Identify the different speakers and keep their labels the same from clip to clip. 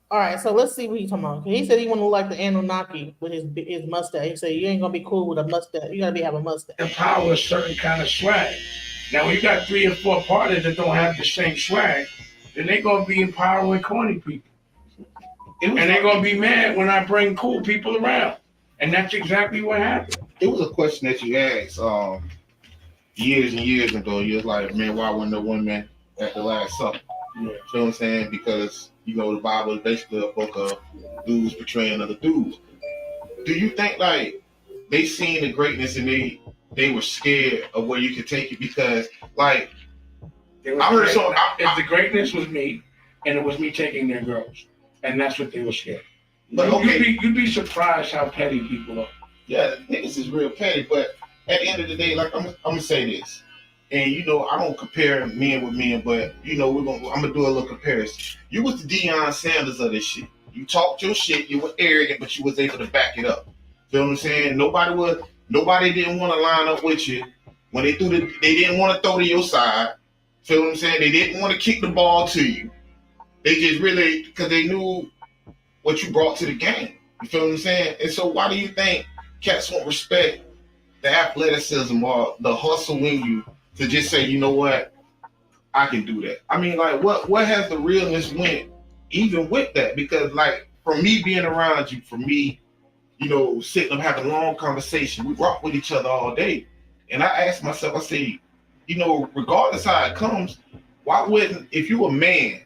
Speaker 1: All right, so let's see what he's talking about. He said he want to look like the Anunnaki with his mustache. He said you ain't gonna be cool with a mustache. You gotta have a mustache.
Speaker 2: Empower a certain kind of swag. Now, when you got 3 or 4 parties that don't have the same swag, then they're gonna be empowering corny people, and they're gonna be mad when I bring cool people around. And that's exactly what happened.
Speaker 3: It was a question that you asked years and years ago. You was like, man, why wasn't the women at the Last Supper?
Speaker 2: Yeah.
Speaker 3: You know what I'm saying? Because the Bible is basically a book of dudes betraying other dudes. Do you think like they seen the greatness and they were scared of where you could take it? Because like I heard so
Speaker 2: if the greatness was me and it was me taking their girls, and that's what they were scared.
Speaker 3: But okay,
Speaker 2: you'd be surprised how petty people are.
Speaker 3: Yeah, niggas is real petty, but at the end of the day, like I'm gonna say this, and I don't compare men with men, but I'm gonna do a little comparison. You was the Deion Sanders of this shit. You talked your shit, you were arrogant, but you was able to back it up. Feel what I'm saying? Nobody didn't want to line up with you when they didn't want to throw to your side. Feel what I'm saying? They didn't want to kick the ball to you. They just really because they knew what you brought to the game. You feel what I'm saying? And so why do you think cats won't respect the athleticism or the hustle in you to just say, you know what, I can do that? I mean, like, what has the realness went even with that? Because, like, for me being around you, for me, sitting up having a long conversation, we rock with each other all day. And I asked myself, I say, regardless how it comes, why wouldn't, if you a man,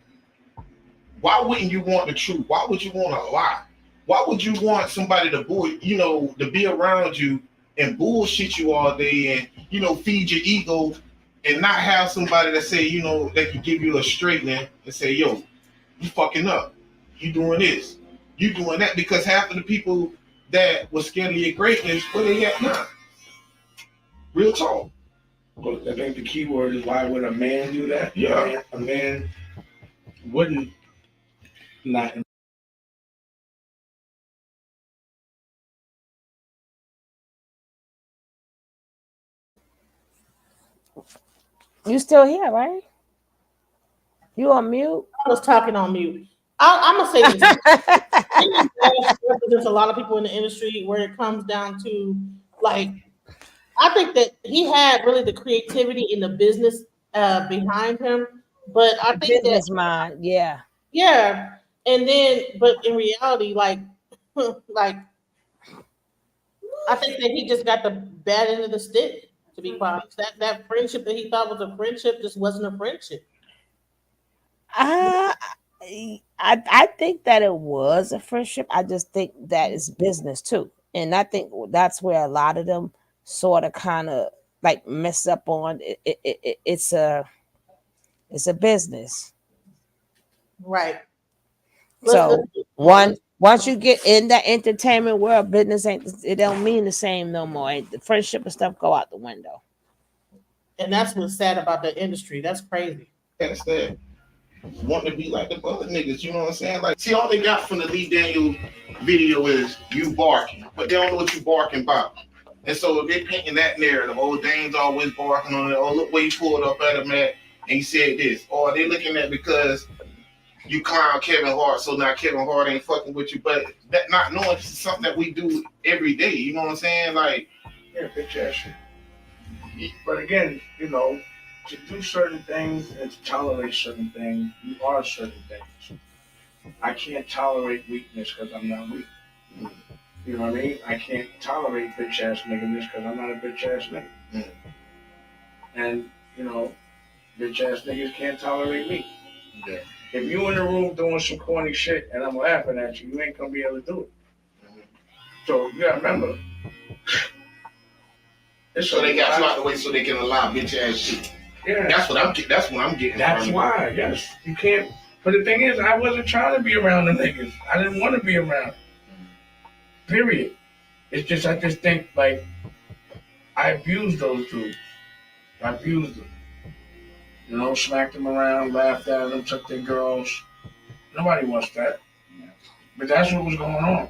Speaker 3: why wouldn't you want the truth? Why would you want to lie? Why would you want somebody to be around you and bullshit you all day and, feed your ego and not have somebody that say, that can give you a straightening and say, yo, you fucking up. You doing this. You doing that. Because half of the people that was scared of your greatness, where they at now? Real talk.
Speaker 2: Well, I think the key word is why would a man do that?
Speaker 3: Yeah.
Speaker 2: A man wouldn't not.
Speaker 4: You still here, right? You on mute?
Speaker 1: I was talking on mute. I'm gonna say this. Represents a lot of people in the industry where it comes down to like I think that he had really the creativity in the business behind him, but I think that
Speaker 4: Business mind, yeah.
Speaker 1: yeah, and then but in reality, like like I think that he just got the bad end of the stick. To be quite honest, that friendship that he thought was a friendship just wasn't a friendship.
Speaker 4: Uh, I think that it was a friendship. I just think that it's business too, and I think that's where a lot of them sort of kind of like mess up on it. It's a business.
Speaker 1: Right.
Speaker 4: So
Speaker 1: Let's
Speaker 4: once you get in that entertainment world, business ain't it don't mean the same no more. The friendship and stuff go out the window.
Speaker 1: and that's what's sad about the industry. That's crazy.
Speaker 3: That's that. Wanting to be like the other niggas, you know what I'm saying? Like, see, all they got from the Lee Daniels video is you barking, but they don't know what you barking about. And so they painting that narrative. Oh, Dane's always barking on it. Oh, look where he pulled up at him at, and he said this. Or they looking at because you clown Kevin Hart, so now Kevin Hart ain't fucking with you. But that not knowing this is something that we do every day. You know what I'm saying? Like,
Speaker 2: Yeah, bitch ass shit. But again, to do certain things and to tolerate certain things, you are certain things. I can't tolerate weakness because I'm not weak. You know what I mean? I can't tolerate bitch ass niggas because I'm not a bitch ass nigga.
Speaker 3: Mm.
Speaker 2: And, bitch ass niggas can't tolerate me.
Speaker 3: Yeah.
Speaker 2: If you in the room doing some corny shit and I'm laughing at you, you ain't gonna be able to do it. So you gotta remember.
Speaker 3: So they got you out the way so they can allow bitch ass shit.
Speaker 2: Yeah.
Speaker 3: That's what I'm getting.
Speaker 2: That's why, yes. You can't. But the thing is, I wasn't trying to be around the niggas. I didn't want to be around. Period. It's just, I just think, like, I abused those dudes. I abused them. Smacked them around, laughed at them, took their girls. Nobody wants that. But that's what was going on.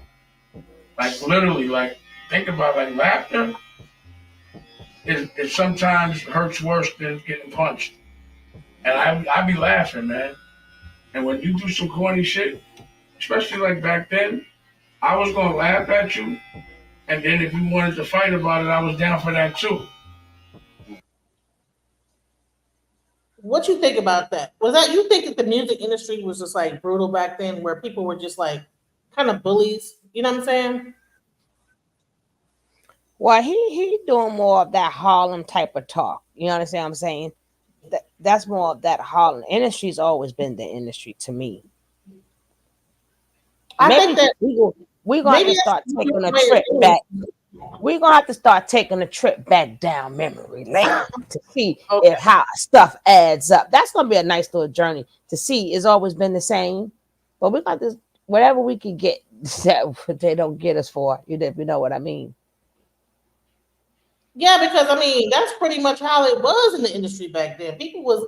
Speaker 2: Like, literally, like, think about, like, laughter. It sometimes hurts worse than getting punched. And I be laughing, man. And when you do some corny shit, especially like back then, I was gonna laugh at you, and then if you wanted to fight about it, I was down for that too.
Speaker 1: What you think about that? Was that you think that the music industry was just like brutal back then, where people were just like kind of bullies? You know what I'm saying?
Speaker 4: Well, he doing more of that Harlem type of talk. You understand what I'm saying? That's more of that Harlem. Industry's always been the industry to me.
Speaker 1: I
Speaker 4: Maybe
Speaker 1: think that
Speaker 4: we're gonna have
Speaker 1: maybe
Speaker 4: to start
Speaker 1: that's
Speaker 4: taking a
Speaker 1: the way
Speaker 4: trip
Speaker 1: to do
Speaker 4: back.
Speaker 1: it.
Speaker 4: We're gonna have to start taking a trip back down memory lane to see
Speaker 1: Okay.
Speaker 4: if how stuff adds up. That's gonna be a nice little journey to see. It's always been the same, but we got this whatever we can get that they don't get us for. If you know what I mean.
Speaker 1: Yeah, because I mean that's pretty much how it was in the industry back then. People was,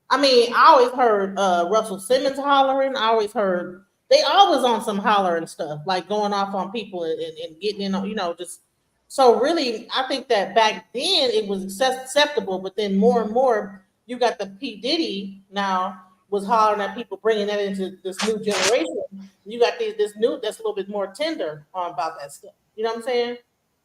Speaker 1: I mean, I always heard Russell Simmons hollering. I always heard they always on some hollering stuff, like going off on people and getting in, on, just. So really, I think that back then it was acceptable, but then more and more, you got the P Diddy now was hollering at people, bringing that into this new generation. You got this new that's a little bit more tender on about that stuff. You know what I'm saying?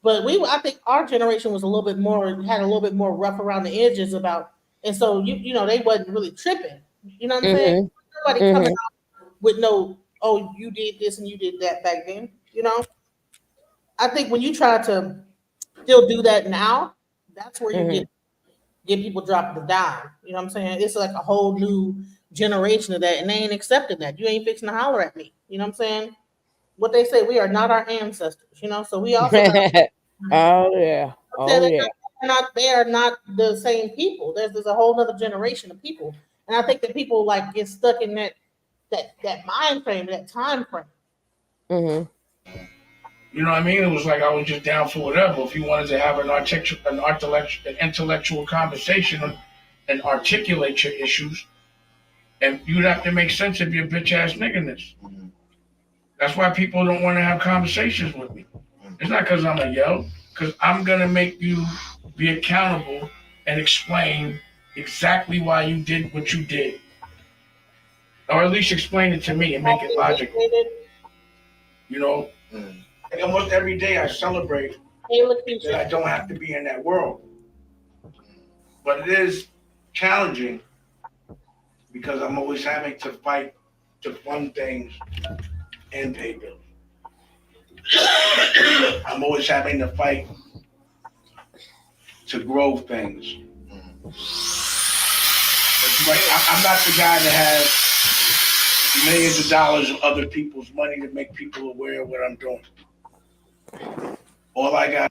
Speaker 1: But I think our generation was a little bit more, had a little bit more rough around the edges about, and so they wasn't really tripping. You know what I'm saying?
Speaker 4: Hmm.
Speaker 1: Nobody coming
Speaker 4: Hmm.
Speaker 1: out with no, oh, you did this and you did that back then. I think when you try to still do that now, that's where you
Speaker 4: Hmm.
Speaker 1: get people dropping it down. You know what I'm saying? It's like a whole new generation of that, and they ain't accepting that. You ain't fixing to holler at me. You know what I'm saying? What they say, we are not our ancestors. So we also got
Speaker 4: Oh yeah.
Speaker 1: they're
Speaker 4: Oh
Speaker 1: not,
Speaker 4: yeah.
Speaker 1: they are not the same people. There's a whole other generation of people, and I think that people like get stuck in that mind frame, that time frame.
Speaker 4: Hmm.
Speaker 2: You know what I mean? It was like I was just down for whatever. If you wanted to have an intellectual conversation and articulate your issues, and you'd have to make sense of your bitch ass nigginess. That's why people don't want to have conversations with me. It's not because I'm a yell, because I'm gonna make you be accountable and explain exactly why you did what you did, or at least explain it to me and make it logical. You know, like almost every day I celebrate
Speaker 1: Hey,
Speaker 2: that I
Speaker 1: Lakeisha.
Speaker 2: don't have to be in that world, but it is challenging because I'm always having to fight to fund things and pay bills. I'm always having to fight to grow things. I'm not the guy that has millions of dollars of other people's money to make people aware of what I'm doing. All I got.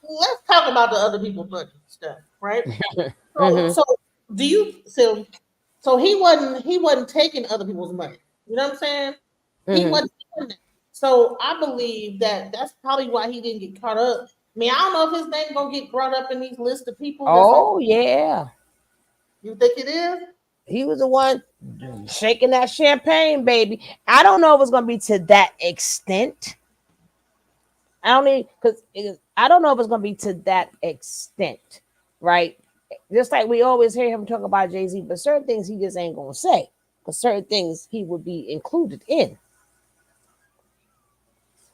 Speaker 1: Let's talk about the other people's money stuff, right? So,
Speaker 4: Hmm.
Speaker 1: so do you so he wasn't taking other people's money. You know what I'm saying? He
Speaker 4: Hmm.
Speaker 1: wasn't doing that. So I believe that that's probably why he didn't get caught up. I mean, I don't know if his name gonna get brought up in these lists of people that's on.
Speaker 4: Oh yeah.
Speaker 1: You think it is?
Speaker 4: He was the one shaking that champagne, baby. I don't know if it's gonna be to that extent. I don't need because I don't know if it's gonna be to that extent, right? Just like we always hear him talk about Jay-Z, but certain things he just ain't gonna say. Because certain things he would be included in.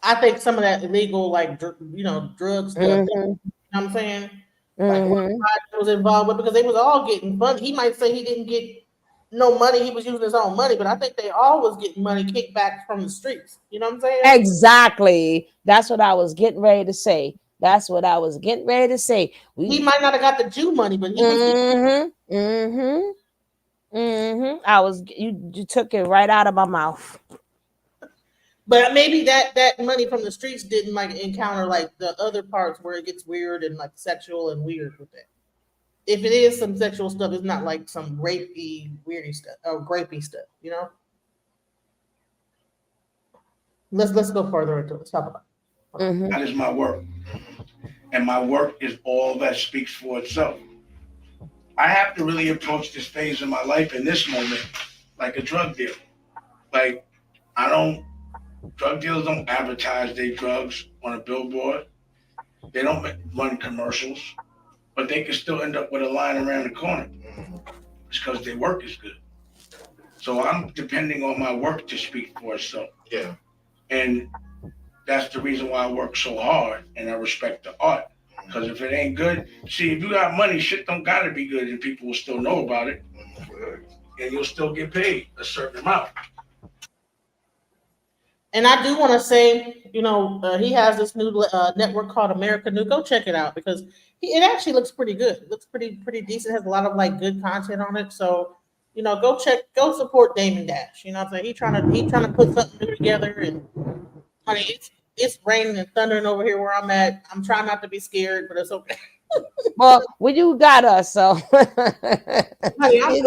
Speaker 1: I think some of that illegal, like drug stuff. You
Speaker 4: Hmm.
Speaker 1: know what I'm saying? Like what
Speaker 4: Hmm.
Speaker 1: was involved with because they was all getting money. He might say he didn't get no money; he was using his own money, but I think they all was getting money kicked back from the streets. You know what I'm saying?
Speaker 4: Exactly. That's what I was getting ready to say. That's what I was getting ready to say.
Speaker 1: He
Speaker 4: We.
Speaker 1: might not have got the Jew money, but he was getting.
Speaker 4: Hmm. Hmm. Hmm. I was. You took it right out of my mouth.
Speaker 1: But maybe that money from the streets didn't like encounter like the other parts where it gets weird and like sexual and weird with that. If it is some sexual stuff, it's not like some rapey, weirdy stuff or grapey stuff. Let's go further into it. Let's talk about
Speaker 4: Hmm.
Speaker 2: That is my work, and my work is all that speaks for itself. I have to really approach this phase of my life in this moment like a drug dealer. Like I don't drug dealers don't advertise their drugs on a billboard. They don't run commercials, but they can still end up with a line around the corner. It's because their work is good. So I'm depending on my work to speak for itself.
Speaker 3: Yeah.
Speaker 2: And that's the reason why I work so hard and I respect the art. Because if it ain't good, see, if you got money, shit don't gotta be good and people will still know about it. And you'll still get paid a certain amount.
Speaker 1: And I do want to say, he has this new network called America New. Go check it out because it actually looks pretty good. It looks pretty decent. Has a lot of like good content on it. So, go support Damon Dash. You know what I'm saying? He trying to put something new together. And honey, it's raining and thundering over here where I'm at. I'm trying not to be scared, but it's okay.
Speaker 4: Well, you got us, so
Speaker 1: Honey,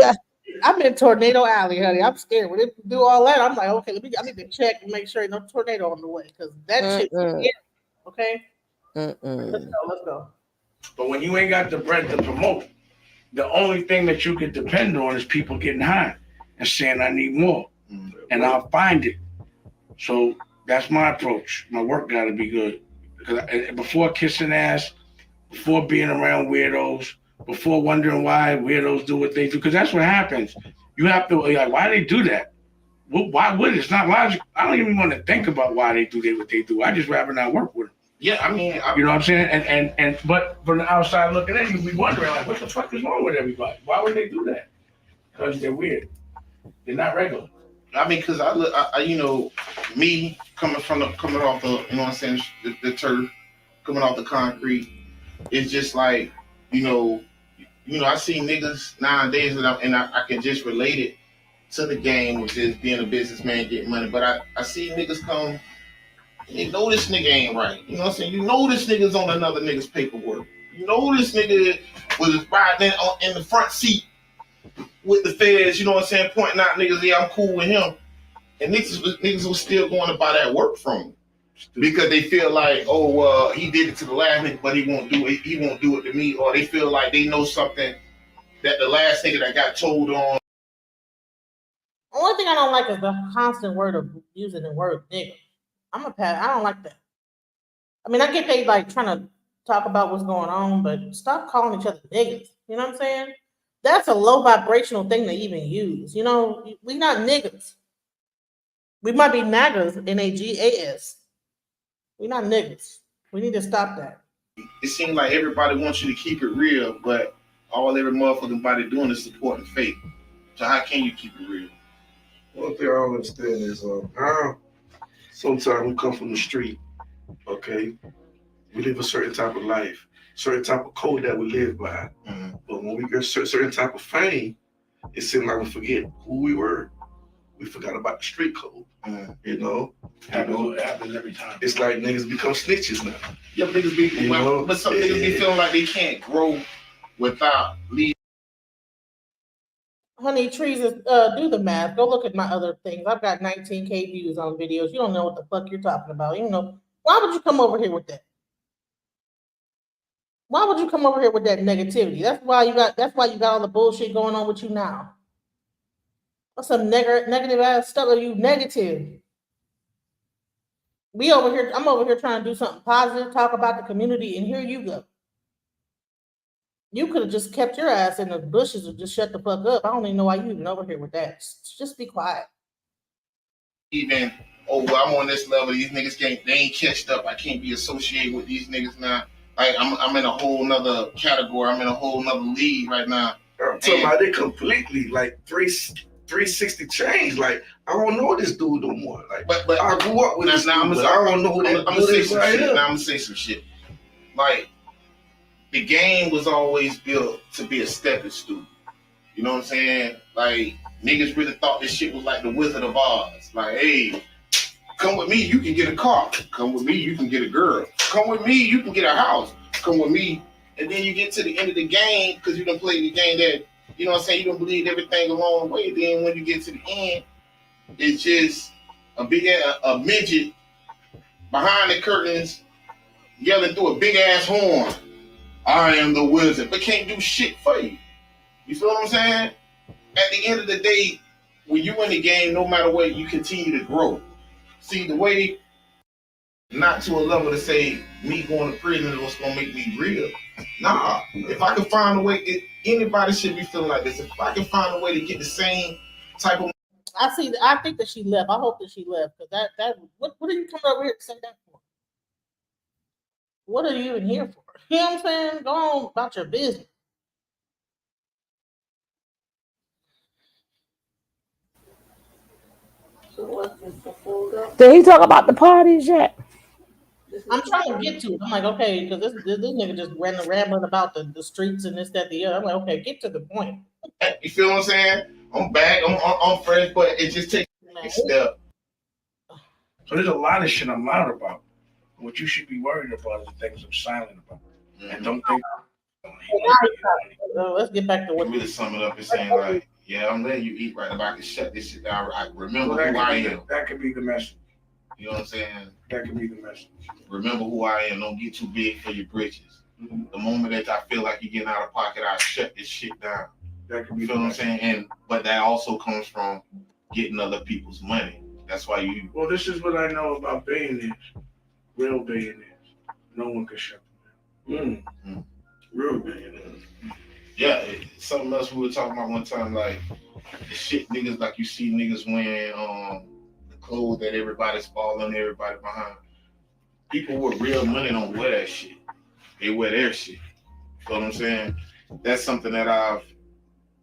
Speaker 1: I'm in Tornado Alley, honey. I'm scared. When they do all that, I'm like, okay, I need to check and make sure there's no tornado on the way because that shit's scary. Okay? Let's go.
Speaker 2: But when you ain't got the bread to promote, the only thing that you can depend on is people getting high and saying, I need more. And I'll find it. So that's my approach. My work got to be good. Because before kissing ass, before being around weirdos, before wondering why weirdos do what they do, because that's what happens. You have to, like, why do they do that? Well, why would it? It's not logical. I don't even want to think about why they do what they do. I just rather not work with them.
Speaker 3: Yeah, I mean,
Speaker 2: you know what I'm saying? But from the outside looking in, you be wondering, like, what the fuck is wrong with everybody? Why would they do that? Because they're weird. They're not regular.
Speaker 3: I mean, because me coming off the, you know what I'm saying, the turf, coming off the concrete, it's just like, I see niggas nowadays, and I can just relate it to the game, which is being a businessman, getting money. But I see niggas come, and they know this nigga ain't right. You know what I'm saying? You know this nigga's on another nigga's paperwork. You know this nigga was riding in the front seat with the feds, you know what I'm saying, pointing out niggas, yeah, I'm cool with him. And niggas was still going to buy that work from him. Because they feel like, he did it to the last nigga, but he won't do it to me. Or they feel like they know something that the last nigga that got told on.
Speaker 1: Only thing I don't like is the constant word of using the word nigga. I don't like that. I mean, I get they like trying to talk about what's going on, but stop calling each other niggas. You know what I'm saying? That's a low vibrational thing to even use. We not niggas. We might be naggers, N-A-G-A-S. We're not niggas. We need to stop that.
Speaker 3: It seems like everybody wants you to keep it real, but all every motherfucking body doing is supporting fake. So how can you keep it real?
Speaker 5: One thing I don't understand is sometimes we come from the street, okay? We live a certain type of life, certain type of code that we live by.
Speaker 3: Mm-hmm.
Speaker 5: But when we get certain type of fame, it seems like we forget who we were. We forgot about the street code.
Speaker 3: Mm-hmm.
Speaker 2: It happens every time.
Speaker 5: It's like niggas become snitches now.
Speaker 3: Yeah, niggas be, but some niggas be feeling like they can't grow without leaving.
Speaker 1: Honey, Trees, do the math. Go look at my other things. I've got 19K views on videos. You don't know what the fuck you're talking about. Why would you come over here with that? Why would you come over here with that negativity? That's why you got all the bullshit going on with you now. What's some negative ass stuff? Are you negative? I'm over here trying to do something positive, talk about the community, and here you go. You could have just kept your ass in the bushes or just shut the fuck up. I don't even know why you even over here with that. Just be quiet.
Speaker 3: Even, I'm on this level. These niggas they ain't catched up. I can't be associated with these niggas now. Like I'm in a whole nother category. I'm in a whole nother league right now.
Speaker 5: I'm talking about it completely, like 360 change. Like I don't know this dude no more. Like, but I grew up with this dude, but I don't know who that dude is right now.
Speaker 3: Now I'm gonna say some shit. Like the game was always built to be a stepping stool. You know what I'm saying? Like niggas really thought this shit was like the Wizard of Oz. Like, hey, come with me, you can get a car. Come with me, you can get a girl. Come with me, you can get a house. Come with me. And then you get to the end of the game, because you done played the game that, you know what I'm saying, you done believe everything along the way. Then when you get to the end, it's just a midget behind the curtains yelling through a big ass horn. I am the wizard, but can't do shit for you. You feel what I'm saying? At the end of the day, when you win the game, no matter what, you continue to grow. See, the way, not to a level to say me going to prison is what's gonna make me real. Nah, if I can find a way, anybody should be feeling like this. If I can find a way to get the same type of
Speaker 1: I see. I think that she left. I hope that she left because what are you coming over here to say that for? What are you even here for? You know what I'm saying? Go on about your business.
Speaker 4: Did he talk about the parties yet?
Speaker 1: I'm trying to get to it. I'm like, okay, because this nigga just rambling about the streets and this, that, the other. I'm like, okay, get to the point.
Speaker 3: You feel what I'm saying? I'm back. I'm fresh, but it just takes a step.
Speaker 2: So there's a lot of shit I'm loud about. What you should be worried about is the things I'm silent about. And don't think.
Speaker 1: Let's get back to what.
Speaker 3: Really sum it up and saying like, yeah, I'm letting you eat right. If I can shut this shit down, I remember who I am.
Speaker 2: That could be the message.
Speaker 3: You know what I'm saying?
Speaker 2: That could be the message.
Speaker 3: Remember who I am. Don't get too big for your britches. Mm-hmm. The moment that I feel like you're getting out of pocket, I shut this shit down.
Speaker 2: That could be.
Speaker 3: You feel what I'm saying? But that also comes from getting other people's money. That's why you.
Speaker 2: Well, this is what I know about billionaires. Real billionaires. No one can shut them down. Real billionaires.
Speaker 3: Yeah, something else we were talking about one time, like the shit niggas, like you see niggas wearing the clothes that everybody's following everybody behind. People with real money don't wear that shit. They wear their shit. You know what I'm saying? That's something that I've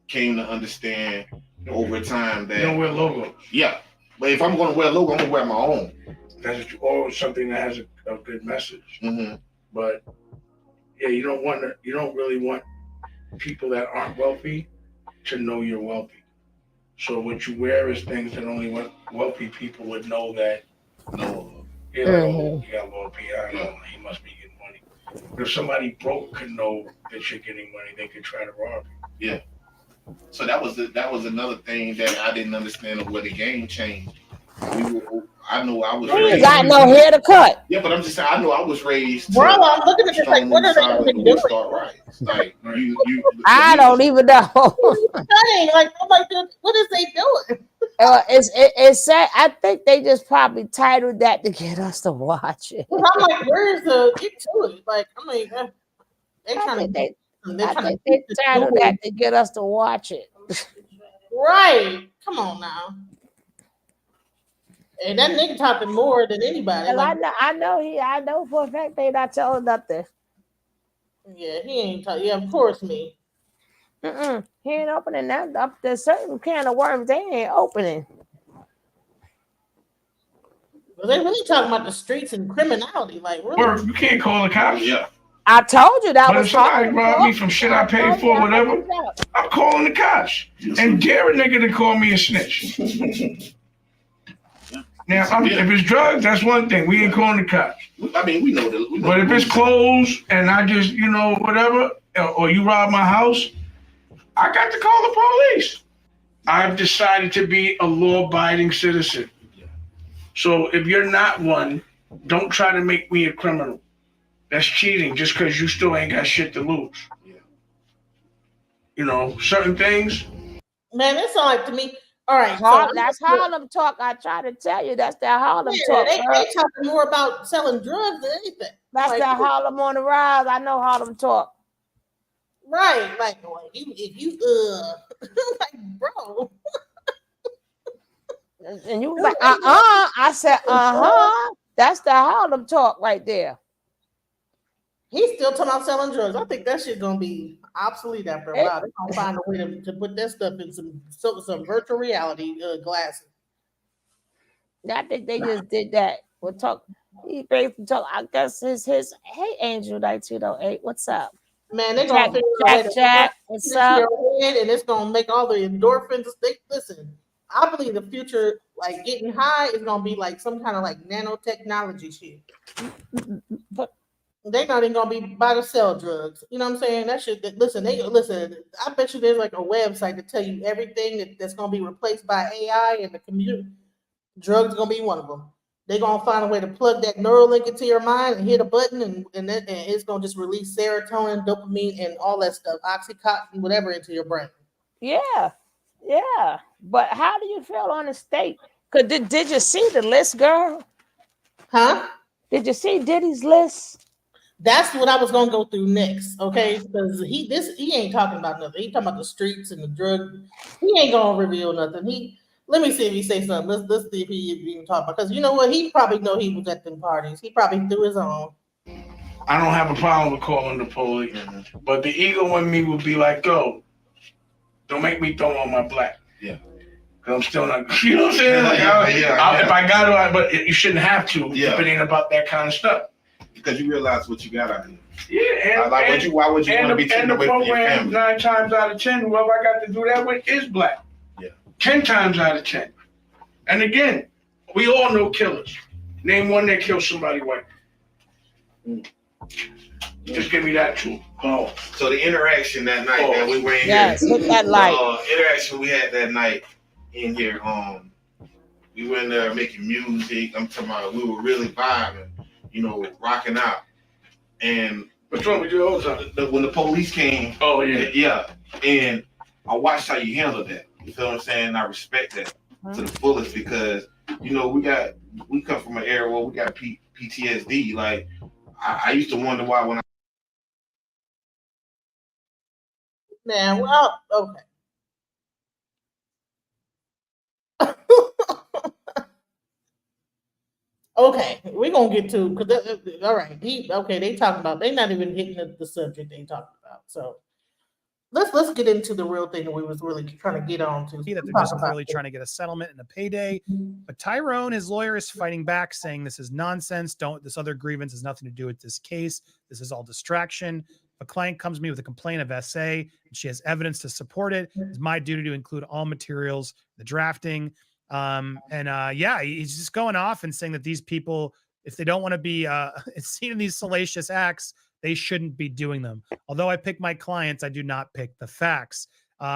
Speaker 3: came to understand over time. That
Speaker 2: you don't wear logos.
Speaker 3: Yeah, but if I'm gonna wear a logo, I'm gonna wear my own.
Speaker 2: That's always something that has a good message.
Speaker 3: Mm-hmm.
Speaker 2: But yeah, you don't really want people that aren't wealthy to know you're wealthy. So what you wear is things that only wealthy people would know that. No, yeah, like, oh, you got low PI, no, he must be getting money. But if somebody broke could know that you're getting money, they could try to rob you.
Speaker 3: Yeah. So that was another thing that I didn't understand of where the game changed. I know I was raised.
Speaker 4: You got no hair to cut.
Speaker 3: Yeah, but I'm just saying, I know I was raised.
Speaker 1: Bro, I'm looking at this like, what are they even doing?
Speaker 3: Like,
Speaker 4: I don't even know.
Speaker 1: Like, I'm like, what is they doing?
Speaker 4: It's sad. I think they just probably titled that to get us to watch it.
Speaker 1: I'm like, where's the get to it? Like, I mean, they trying to.
Speaker 4: I think they titled that to get us to watch it.
Speaker 1: Right? Come on now. And that nigga talking more than anybody.
Speaker 4: And
Speaker 1: like,
Speaker 4: I know for a fact they not telling nothing.
Speaker 1: Yeah, he ain't talking. Yeah, of course me.
Speaker 4: He ain't opening that up. There's certain can of worms they ain't opening.
Speaker 1: But they really talking about the streets and criminality. Like, really?
Speaker 2: Or you can't call the cops.
Speaker 3: Yeah.
Speaker 4: I told you that
Speaker 2: but
Speaker 4: was
Speaker 2: if somebody robbed me from shit I paid for, whatever, I'm calling the cops and dare a nigga to call me a snitch. Now, if it's drugs, that's one thing. We ain't calling the cops.
Speaker 3: I mean, we know that.
Speaker 2: But if it's clothes and I just, whatever, or you rob my house, I got to call the police. I've decided to be a law-abiding citizen. So if you're not one, don't try to make me a criminal. That's cheating just because you still ain't got shit to lose. Yeah. Certain things.
Speaker 1: Man, it sounds like to me. All right,
Speaker 4: that's Harlem talk. I try to tell you, that's that Harlem talk.
Speaker 1: They talking more about selling drugs than anything.
Speaker 4: That's like, that Harlem on the rise. I know Harlem talk.
Speaker 1: Right, like if you like, bro.
Speaker 4: And you was like, I said, that's the Harlem talk right there.
Speaker 1: He's still talking about selling drugs. I think that shit's gonna be obsolete after a while. They're gonna find a way to put that stuff in some virtual reality glasses.
Speaker 4: I think they just did that. We'll talk. He basically talk. I guess his hey Angel 928. What's up?
Speaker 1: Man, they're gonna figure
Speaker 4: Jack, what's up?
Speaker 1: And it's gonna make all the endorphins. Listen, I believe the future, like getting high, is gonna be like some kind of like nanotechnology shit.
Speaker 4: But
Speaker 1: they're not even gonna be by to sell drugs. You know what I'm saying? That shit. Listen. I bet you there's like a website to tell you everything that's gonna be replaced by AI and the computer. Drugs gonna be one of them. They're gonna find a way to plug that neural link into your mind and hit a button, and it's gonna just release serotonin, dopamine, and all that stuff, oxycontin, whatever, into your brain.
Speaker 4: Yeah. But how do you feel on the state? Cause did you see the list, girl?
Speaker 1: Huh?
Speaker 4: Did you see Diddy's list?
Speaker 1: That's what I was gonna go through next, okay? Because he ain't talking about nothing. He talking about the streets and the drug. He ain't gonna reveal nothing. Let me see if he say something. Let's see if he even talk about, because you know what? He probably know he was at them parties. He probably threw his own.
Speaker 2: I don't have a problem with calling the police, but the ego in me would be like, yo, don't make me throw on my black.
Speaker 3: Yeah.
Speaker 2: Cause I'm still not, you know what I'm saying? Like, if I got to, but you shouldn't have to if it ain't about that kind of stuff.
Speaker 3: Because you realize what you got out here.
Speaker 2: Yeah,
Speaker 3: and why would you want to be taken away from your family?
Speaker 2: 9 times out of 10, whoever I got to do that with is black.
Speaker 3: Yeah.
Speaker 2: 10 times out of 10. And again, we all know killers. Name one that killed somebody white. Just give me that too. Oh.
Speaker 3: So the interaction that night that we were in
Speaker 4: Yes,
Speaker 3: here.
Speaker 4: hit that light.
Speaker 3: Interaction we had that night in here. We were in there making music. I'm talking about we were really vibing, rocking out. And
Speaker 2: what's wrong with you all the time?
Speaker 3: When the police came.
Speaker 2: Oh yeah.
Speaker 3: Yeah. And I watched how you handled that. You feel what I'm saying? I respect that to the fullest because we come from an era where we got PTSD. Like I used to wonder why when
Speaker 1: Man, well, okay. Okay, we're gonna get to because all right. They talking about they not even hitting the subject they talking about. So let's get into the real thing that we was really trying to get on to.
Speaker 6: That they're just clearly trying to get a settlement and a payday. But Tyrone, his lawyer, is fighting back, saying this is nonsense. This other grievance has nothing to do with this case. This is all distraction. If a client comes to me with a complaint of SA and she has evidence to support it, it's my duty to include all materials, the drafting. He's just going off and saying that these people, if they don't want to be seen in these salacious acts, they shouldn't be doing them. Although I pick my clients, I do not pick the facts.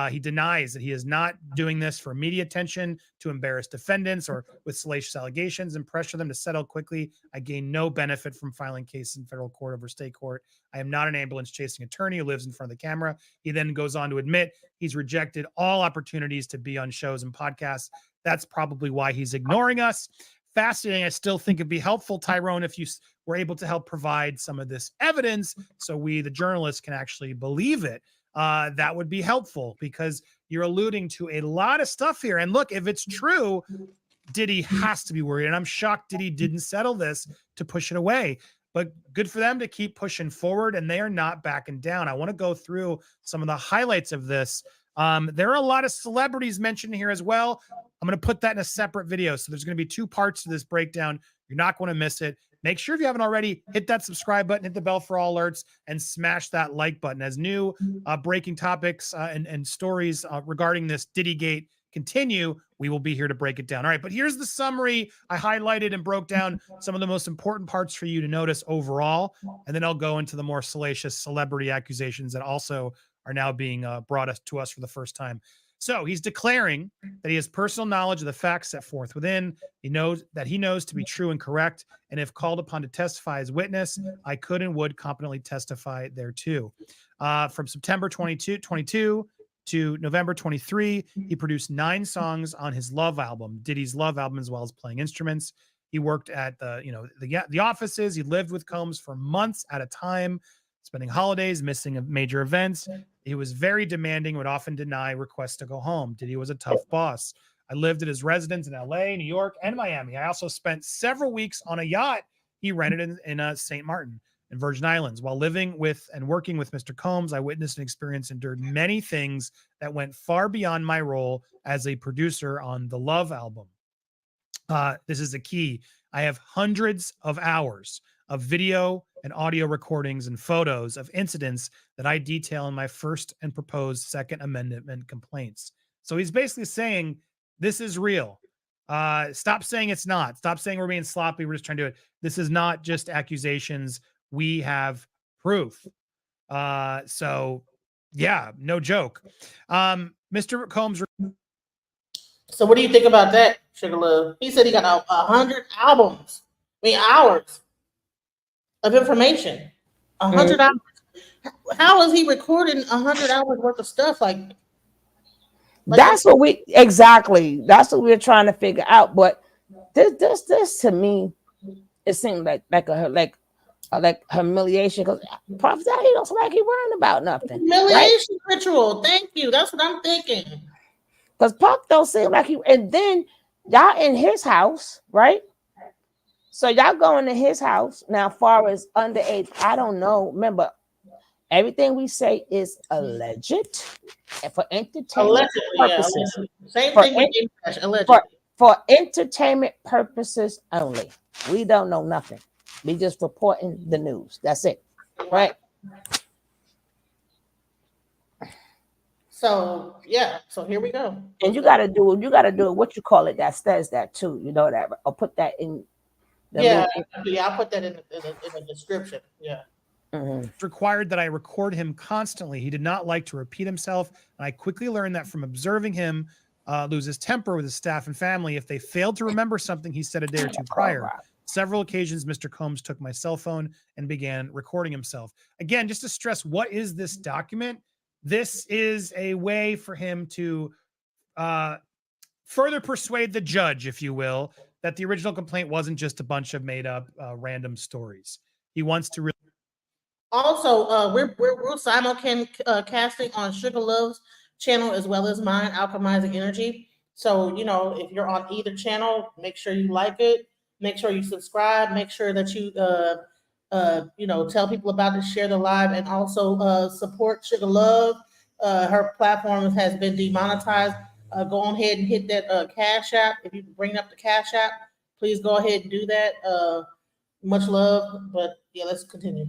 Speaker 6: He denies that he is not doing this for media attention, to embarrass defendants or with salacious allegations and pressure them to settle quickly. I gain no benefit from filing cases in federal court over state court. I am not an ambulance chasing attorney who lives in front of the camera. He then goes on to admit he's rejected all opportunities to be on shows and podcasts. That's probably why he's ignoring us. Fascinating. I still think it'd be helpful, Tyrone, if you were able to help provide some of this evidence so we, the journalists, can actually believe it. That would be helpful because you're alluding to a lot of stuff here. And look, if it's true, Diddy has to be worried. And I'm shocked Diddy didn't settle this to push it away. But good for them to keep pushing forward, and they are not backing down. I want to go through some of the highlights of this. There are a lot of celebrities mentioned here as well. I'm going to put that in a separate video. So there's going to be 2 parts to this breakdown. You're not going to miss it. Make sure if you haven't already, hit that subscribe button, hit the bell for all alerts, and smash that like button. As new breaking topics and stories regarding this Diddygate continue, we will be here to break it down. All right, but here's the summary. I highlighted and broke down some of the most important parts for you to notice overall, and then I'll go into the more salacious celebrity accusations that also are now being brought to us for the first time. So he's declaring that he has personal knowledge of the facts set forth within. He knows to be true and correct. And if called upon to testify as witness, I could and would competently testify thereto. From September 22 to November 23, he produced 9 songs on his Love album, Diddy's Love album, as well as playing instruments. He worked at the offices. He lived with Combs for months at a time, spending holidays, missing major events. He was very demanding, would often deny requests to go home. Diddy was a tough boss. I lived at his residence in LA, New York, and Miami. I also spent several weeks on a yacht he rented in St. Martin in Virgin Islands. While living with and working with Mr. Combs, I witnessed and experienced and endured many things that went far beyond my role as a producer on the Love album. This is the key. I have hundreds of hours of video and audio recordings and photos of incidents that I detail in my first and proposed Second Amendment complaints. So he's basically saying this is real. Stop saying it's not. Stop saying we're being sloppy. We're just trying to do it. This is not just accusations. We have proof. So yeah, no joke. Mr. Combs.
Speaker 1: So what do you think about that, Sugar Love? He said he got 100 albums. Hours of information. 100 hours. How is he recording 100 hours worth of stuff?
Speaker 4: That's what we're trying to figure out. But this to me, it seemed like humiliation, because Prof Daddy don't seem like he worrying about nothing.
Speaker 1: Humiliation ritual. Thank you. That's what I'm thinking.
Speaker 4: Because Puff don't seem like he. And then y'all in his house, right? So y'all going to his house now. Far as underage, I don't know. Remember, everything we say is alleged and for entertainment
Speaker 1: Allegedly, yeah.
Speaker 4: purposes.
Speaker 1: Allegedly. Same
Speaker 4: For
Speaker 1: thing with
Speaker 4: en-
Speaker 1: Game Crash, allegedly.
Speaker 4: For entertainment purposes only. We don't know nothing. We just reporting the news. That's it. Right.
Speaker 1: So yeah, so here we go.
Speaker 4: And you gotta do what you call it that says that too. You know that, or put that in the
Speaker 1: Yeah, I'll put that in the description. Yeah.
Speaker 4: Mhm.
Speaker 6: It's required that I record him constantly. He did not like to repeat himself, and I quickly learned that from observing him lose his temper with his staff and family if they failed to remember something he said a day or two prior. Several occasions, Mr. Combs took my cell phone and began recording himself. Again, just to stress, what is this document? This is a way for him to further persuade the judge, if you will, that the original complaint wasn't just a bunch of made up random stories. He wants to really.
Speaker 1: Also, we're casting on Sugar Love's channel as well as mine, Alchemizing Energy. So, you know, if you're on either channel, make sure you like it, make sure you subscribe, make sure that you tell people about it, share the live, and also support Sugar Love. Her platform has been demonetized. Go on ahead and hit that Cash App. If you bring up the Cash App, please go ahead and do that. Much love, but yeah, let's continue.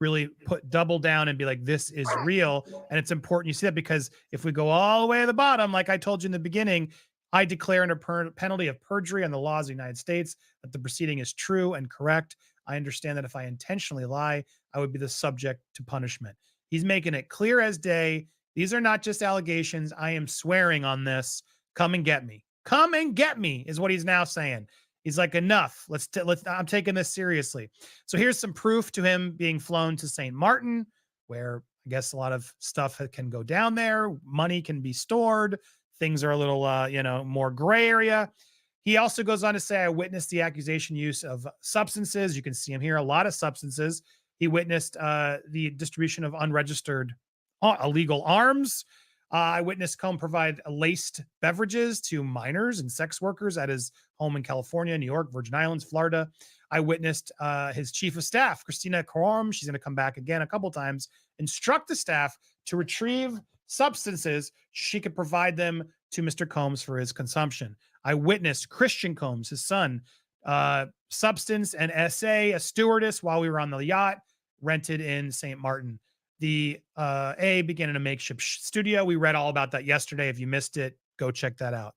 Speaker 6: Really put double down and be like, this is real. And it's important you see that, because if we go all the way to the bottom, like I told you in the beginning, I declare under penalty of perjury on the laws of the United States that the proceeding is true and correct. I understand that if I intentionally lie, I would be the subject to punishment. He's making it clear as day. These are not just allegations. I am swearing on this. Come and get me. Come and get me is what he's now saying. He's like, enough. Let's. I'm taking this seriously. So here's some proof to him being flown to St. Martin, where I guess a lot of stuff can go down there. Money can be stored. Things are a little, more gray area. He also goes on to say, I witnessed the accusation use of substances. You can see him here, a lot of substances. He witnessed the distribution of unregistered illegal arms. I witnessed Combe provide laced beverages to minors and sex workers at his home in California, New York, Virgin Islands, Florida. I witnessed his chief of staff, Christina Coram, she's going to come back again a couple times, instruct the staff to retrieve substances she could provide them to Mr. Combs for his consumption. I witnessed Christian Combs, his son, substance and SA, a stewardess while we were on the yacht, rented in St. Martin. The A began in a makeshift studio. We read all about that yesterday. If you missed it, go check that out.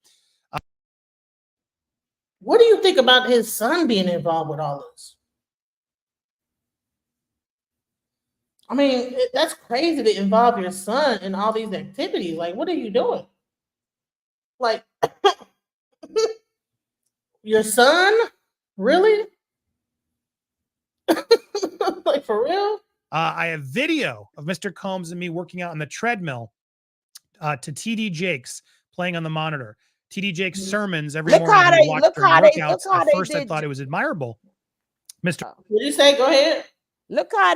Speaker 1: What do you think about his son being involved with all this? I mean, that's crazy to involve your son in all these activities. Like, what are you doing? Like, your son? Really? Like, for real?
Speaker 6: I have video of Mr. Combs and me working out on the treadmill to TD Jakes playing on the monitor. TD Jakes sermons every morning. At first, I thought it was admirable. Mr.
Speaker 1: What did you say? Go ahead.
Speaker 4: Look how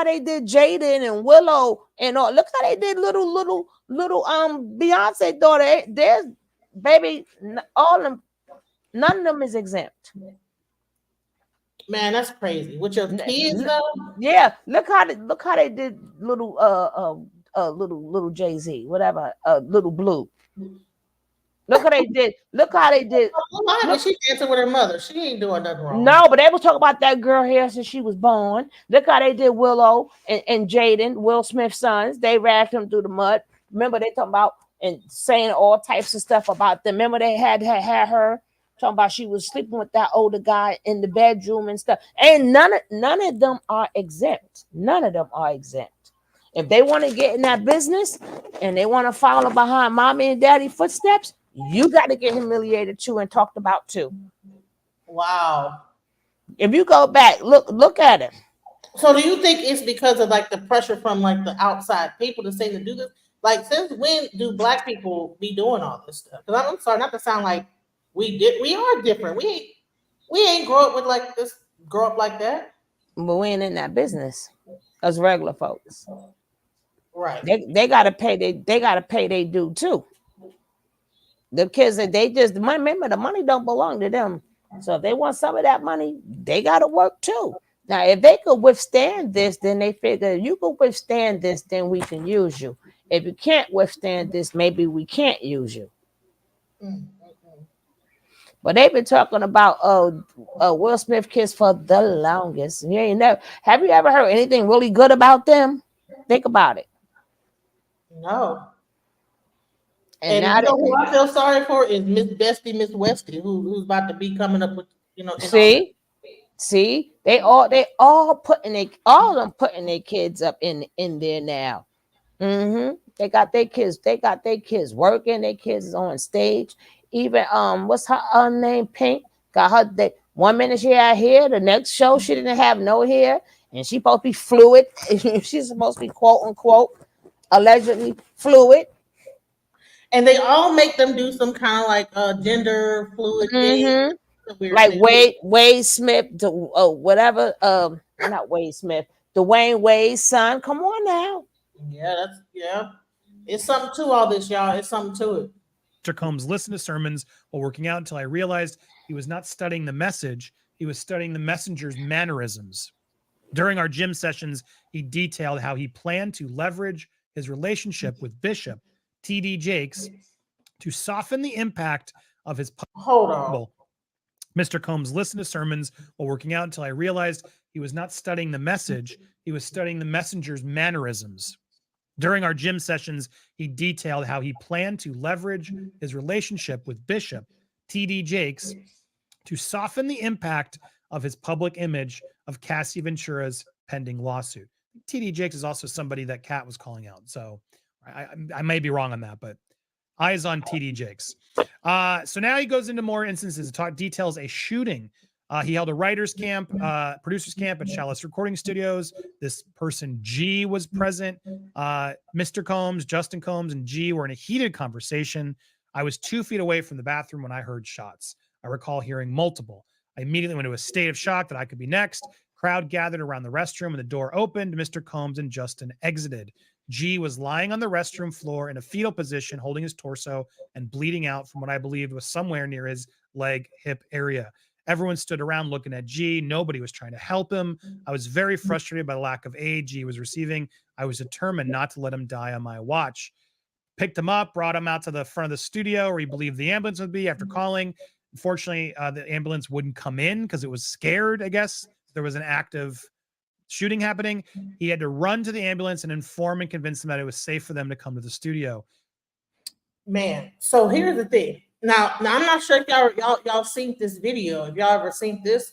Speaker 4: they did Jaden and Willow and all. Look how they did little Beyonce daughter. There's baby, all of them. None of them is exempt.
Speaker 1: Man, that's crazy. With your kids though?
Speaker 4: Yeah. Look how they did little Jay-Z, whatever, little Blue. Look how they did.
Speaker 1: She dancing with her mother. She ain't doing nothing wrong.
Speaker 4: No, but they was talking about that girl here since she was born. Look how they did Willow and Jaden, Will Smith's sons. They ragged him through the mud. Remember they talking about and saying all types of stuff about them. Remember they had her talking about she was sleeping with that older guy in the bedroom and stuff. And none of them are exempt. None of them are exempt. If they want to get in that business and they want to follow behind mommy and daddy footsteps, you got to get humiliated too and talked about too.
Speaker 1: Wow.
Speaker 4: If you go back, look at it.
Speaker 1: So do you think it's because of like the pressure from like the outside people to say to do this? Like, since when do Black people be doing all this stuff? Because I'm sorry not to sound like we are different. We ain't grow up like that.
Speaker 4: But we ain't in that business as regular folks.
Speaker 1: Right.
Speaker 4: They gotta pay they due too. The kids that they just remember the money don't belong to them. So if they want some of that money, they got to work too. Now, if they could withstand this, then they figure you could withstand this, then we can use you. If you can't withstand this, maybe we can't use you. But they've been talking about Will Smith kids for the longest. You ain't never have you ever heard anything really good about them? Think about it.
Speaker 1: No.
Speaker 4: And
Speaker 1: And
Speaker 4: now
Speaker 1: you know who I feel sorry for is Miss Bestie, Miss Westy, who's about to be coming up with, you know.
Speaker 4: see, they all putting all of them putting their kids up in there now. They got their kids working, their kids is on stage. Even what's her name? Pink got her. One minute she had hair, the next show she didn't have no hair, and she supposed to be fluid. She's supposed to be quote unquote allegedly fluid.
Speaker 1: And they all make them do some kind of like gender fluid thing.
Speaker 4: Like Wade Smith, whatever. Not Wade Smith, Dwayne Wade's son. Come on now.
Speaker 1: Yeah. It's something to all this, y'all. It's something to it.
Speaker 6: Mr. Combs listened to sermons while working out until I realized he was not studying the message. He was studying the messenger's mannerisms. During our gym sessions, he detailed how he planned to leverage his relationship with Bishop T.D. Jakes to soften the impact of his.
Speaker 1: Hold on.
Speaker 6: Mr. Combs listened to sermons while working out until I realized he was not studying the message. He was studying the messenger's mannerisms. During our gym sessions, he detailed how he planned to leverage his relationship with Bishop T.D. Jakes to soften the impact of his public image of Cassie Ventura's pending lawsuit. T.D. Jakes is also somebody that Kat was calling out. So I may be wrong on that, but eyes on T.D. Jakes. So now he goes into more instances, details a shooting. He held a writer's camp, producer's camp at Chalice Recording Studios. This person, G, was present. Mr. Combs, Justin Combs, and G were in a heated conversation. I was 2 feet away from the bathroom when I heard shots. I recall hearing multiple. I immediately went into a state of shock that I could be next. Crowd gathered around the restroom and the door opened. Mr. Combs and Justin exited. G was lying on the restroom floor in a fetal position, holding his torso and bleeding out from what I believed was somewhere near his leg, hip area. Everyone stood around looking at G. Nobody was trying to help him. I was very frustrated by the lack of aid G was receiving. I was determined not to let him die on my watch. Picked him up, brought him out to the front of the studio where he believed the ambulance would be after calling. Unfortunately, the ambulance wouldn't come in because it was scared, I guess. There was an active shooting happening. He had to run to the ambulance and inform and convince them that it was safe for them to come to the studio.
Speaker 1: Man, so here's the thing. Now I'm not sure if y'all seen this video, if y'all ever seen this,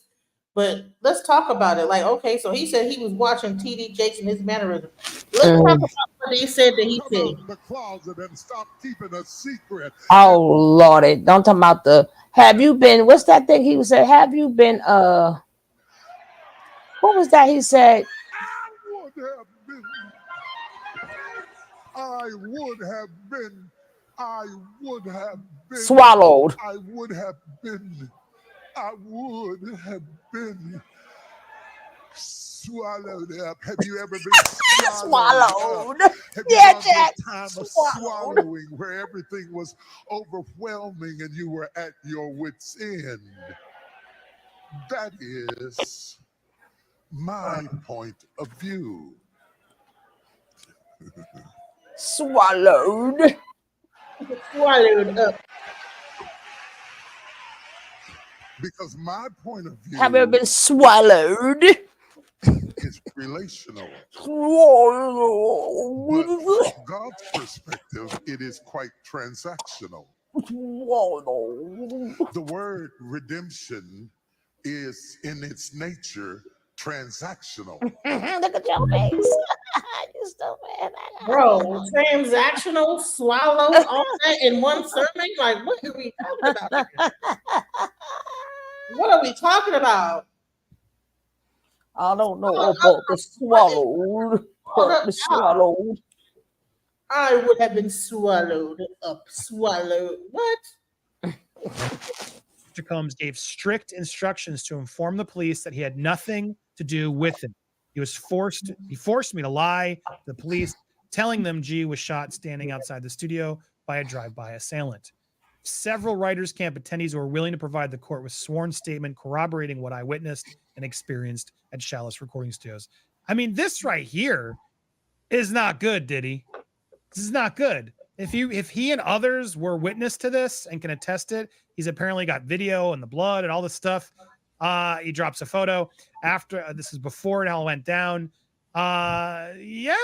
Speaker 1: but let's talk about it. Like, okay, so he said he was watching T.D. Jakes and his mannerism. Let's talk about what he said that he said.
Speaker 7: The closet and stop keeping a secret.
Speaker 4: Oh Lordy, don't talk about have you been, what's that thing he said? Have you been what was that he said?
Speaker 7: I would have been
Speaker 4: swallowed.
Speaker 7: I would have been swallowed up. Have you ever been swallowed? Have you
Speaker 4: Yeah,
Speaker 7: gone
Speaker 4: Jack.
Speaker 7: through a time of swallowing where everything was overwhelming and you were at your wit's end? That is my point of view.
Speaker 4: Swallowed up.
Speaker 7: Because my point of view
Speaker 4: Have you ever been swallowed?
Speaker 7: is relational. But from God's perspective, it is quite transactional. The word redemption is in its nature transactional.
Speaker 4: Look at your face. You stupid.
Speaker 1: Bro, transactional, swallow, all that in one sermon? Like, what are we talking about here? What are we talking about?
Speaker 4: I don't know about the swallowed. The swallowed.
Speaker 1: I would have been swallowed up. Swallowed. What?
Speaker 6: Mr. Combs gave strict instructions to inform the police that he had nothing to do with it. He forced me to lie to the police, telling them G was shot standing outside the studio by a drive-by assailant. several writers' camp attendees who were willing to provide the court with sworn statement corroborating what I witnessed and experienced at Chalice Recording Studios. I mean, this right here is not good, Diddy. This is not good. If he and others were witness to this and can attest it, he's apparently got video and the blood and all this stuff. He drops a photo after this is before it all went down. Yeah,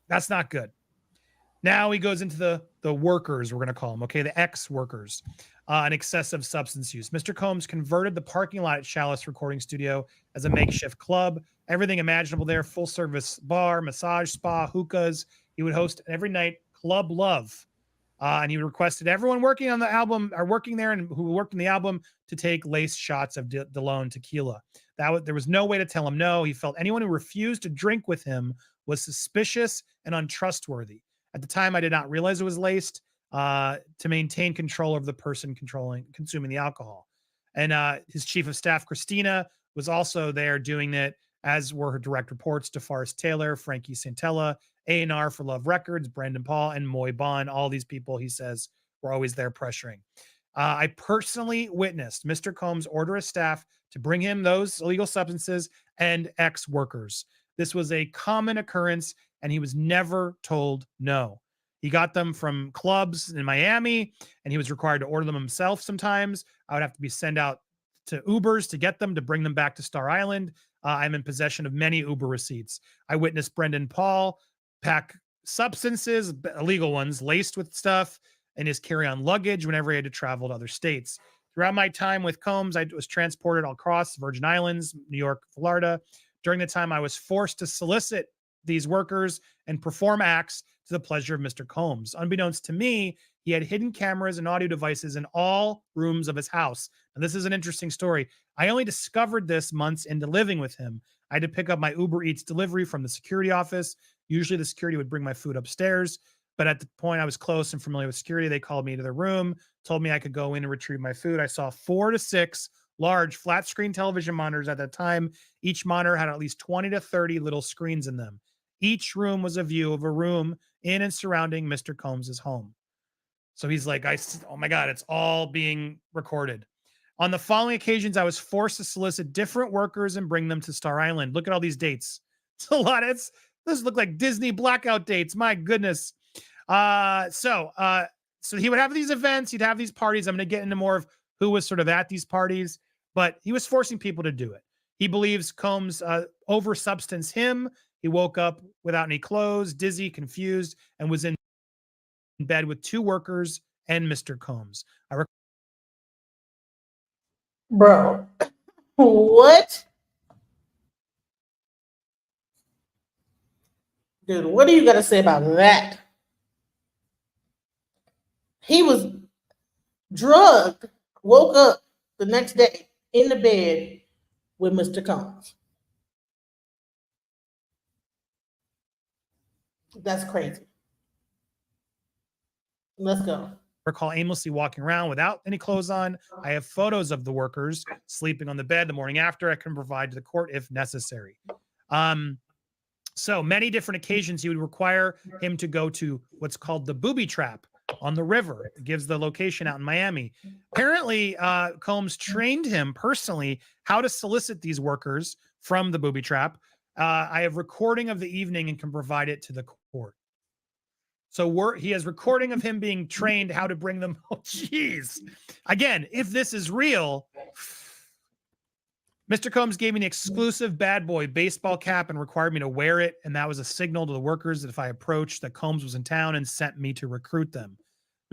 Speaker 6: that's not good. Now he goes into the workers, we're going to call them, okay, the ex-workers, and excessive substance use. Mr. Combs converted the parking lot at Chalice Recording Studio as a makeshift club. Everything imaginable there, full-service bar, massage spa, hookahs. He would host every night Club Love. And he requested everyone working on the album, or working there and who worked in the album, to take laced shots of DeLone tequila. There was no way to tell him no. He felt anyone who refused to drink with him was suspicious and untrustworthy. At the time, I did not realize it was laced to maintain control of the person consuming the alcohol. And his chief of staff, Christina, was also there doing it, as were her direct reports, DeForest Taylor, Frankie Santella, A&R for Love Records, Brandon Paul, and Moy Bond. All these people, he says, were always there pressuring. I personally witnessed Mr. Combs order his staff to bring him those illegal substances and ex-workers. This was a common occurrence, and he was never told no. He got them from clubs in Miami, and he was required to order them himself sometimes. I would have to be sent out to Ubers to get them, to bring them back to Star Island. I'm in possession of many Uber receipts. I witnessed Brendan Paul pack substances, illegal ones, laced with stuff, in his carry-on luggage whenever he had to travel to other states. Throughout my time with Combs, I was transported all across the Virgin Islands, New York, Florida. During the time, I was forced to solicit these workers and perform acts to the pleasure of Mr. Combs. Unbeknownst to me, he had hidden cameras and audio devices in all rooms of his house. And this is an interesting story. I only discovered this months into living with him. I had to pick up my Uber Eats delivery from the security office. Usually the security would bring my food upstairs. But at the point I was close and familiar with security, they called me to their room, told me I could go in and retrieve my food. I saw 4 to 6 large flat screen television monitors at that time. Each monitor had at least 20 to 30 little screens in them. Each room was a view of a room in and surrounding Mr. Combs's home. So he's like, oh my God, it's all being recorded. On the following occasions, I was forced to solicit different workers and bring them to Star Island. Look at all these dates. It's a lot. Those look like Disney blackout dates. My goodness. So he would have these events. He'd have these parties. I'm going to get into more of who was sort of at these parties, but he was forcing people to do it. He believes Combs over-substanced him. He woke up without any clothes, dizzy, confused, and was in bed with 2 workers and Mr. Combs.
Speaker 1: Bro, what? Dude, what do you got to say about that? He was drugged, woke up the next day in the bed with Mr. Combs. That's crazy. Let's go.
Speaker 6: Recall aimlessly walking around without any clothes on. I have photos of the workers sleeping on the bed the morning after. I can provide to the court if necessary. So many different occasions he would require him to go to what's called the booby trap on the river. It gives the location out in Miami. Apparently, Combs trained him personally how to solicit these workers from the booby trap. I have recording of the evening and can provide it to the court. So he has recording of him being trained how to bring them. Oh, jeez. Again, if this is real, Mr. Combs gave me an exclusive bad boy baseball cap and required me to wear it. And that was a signal to the workers that if I approached, that Combs was in town, and sent me to recruit them.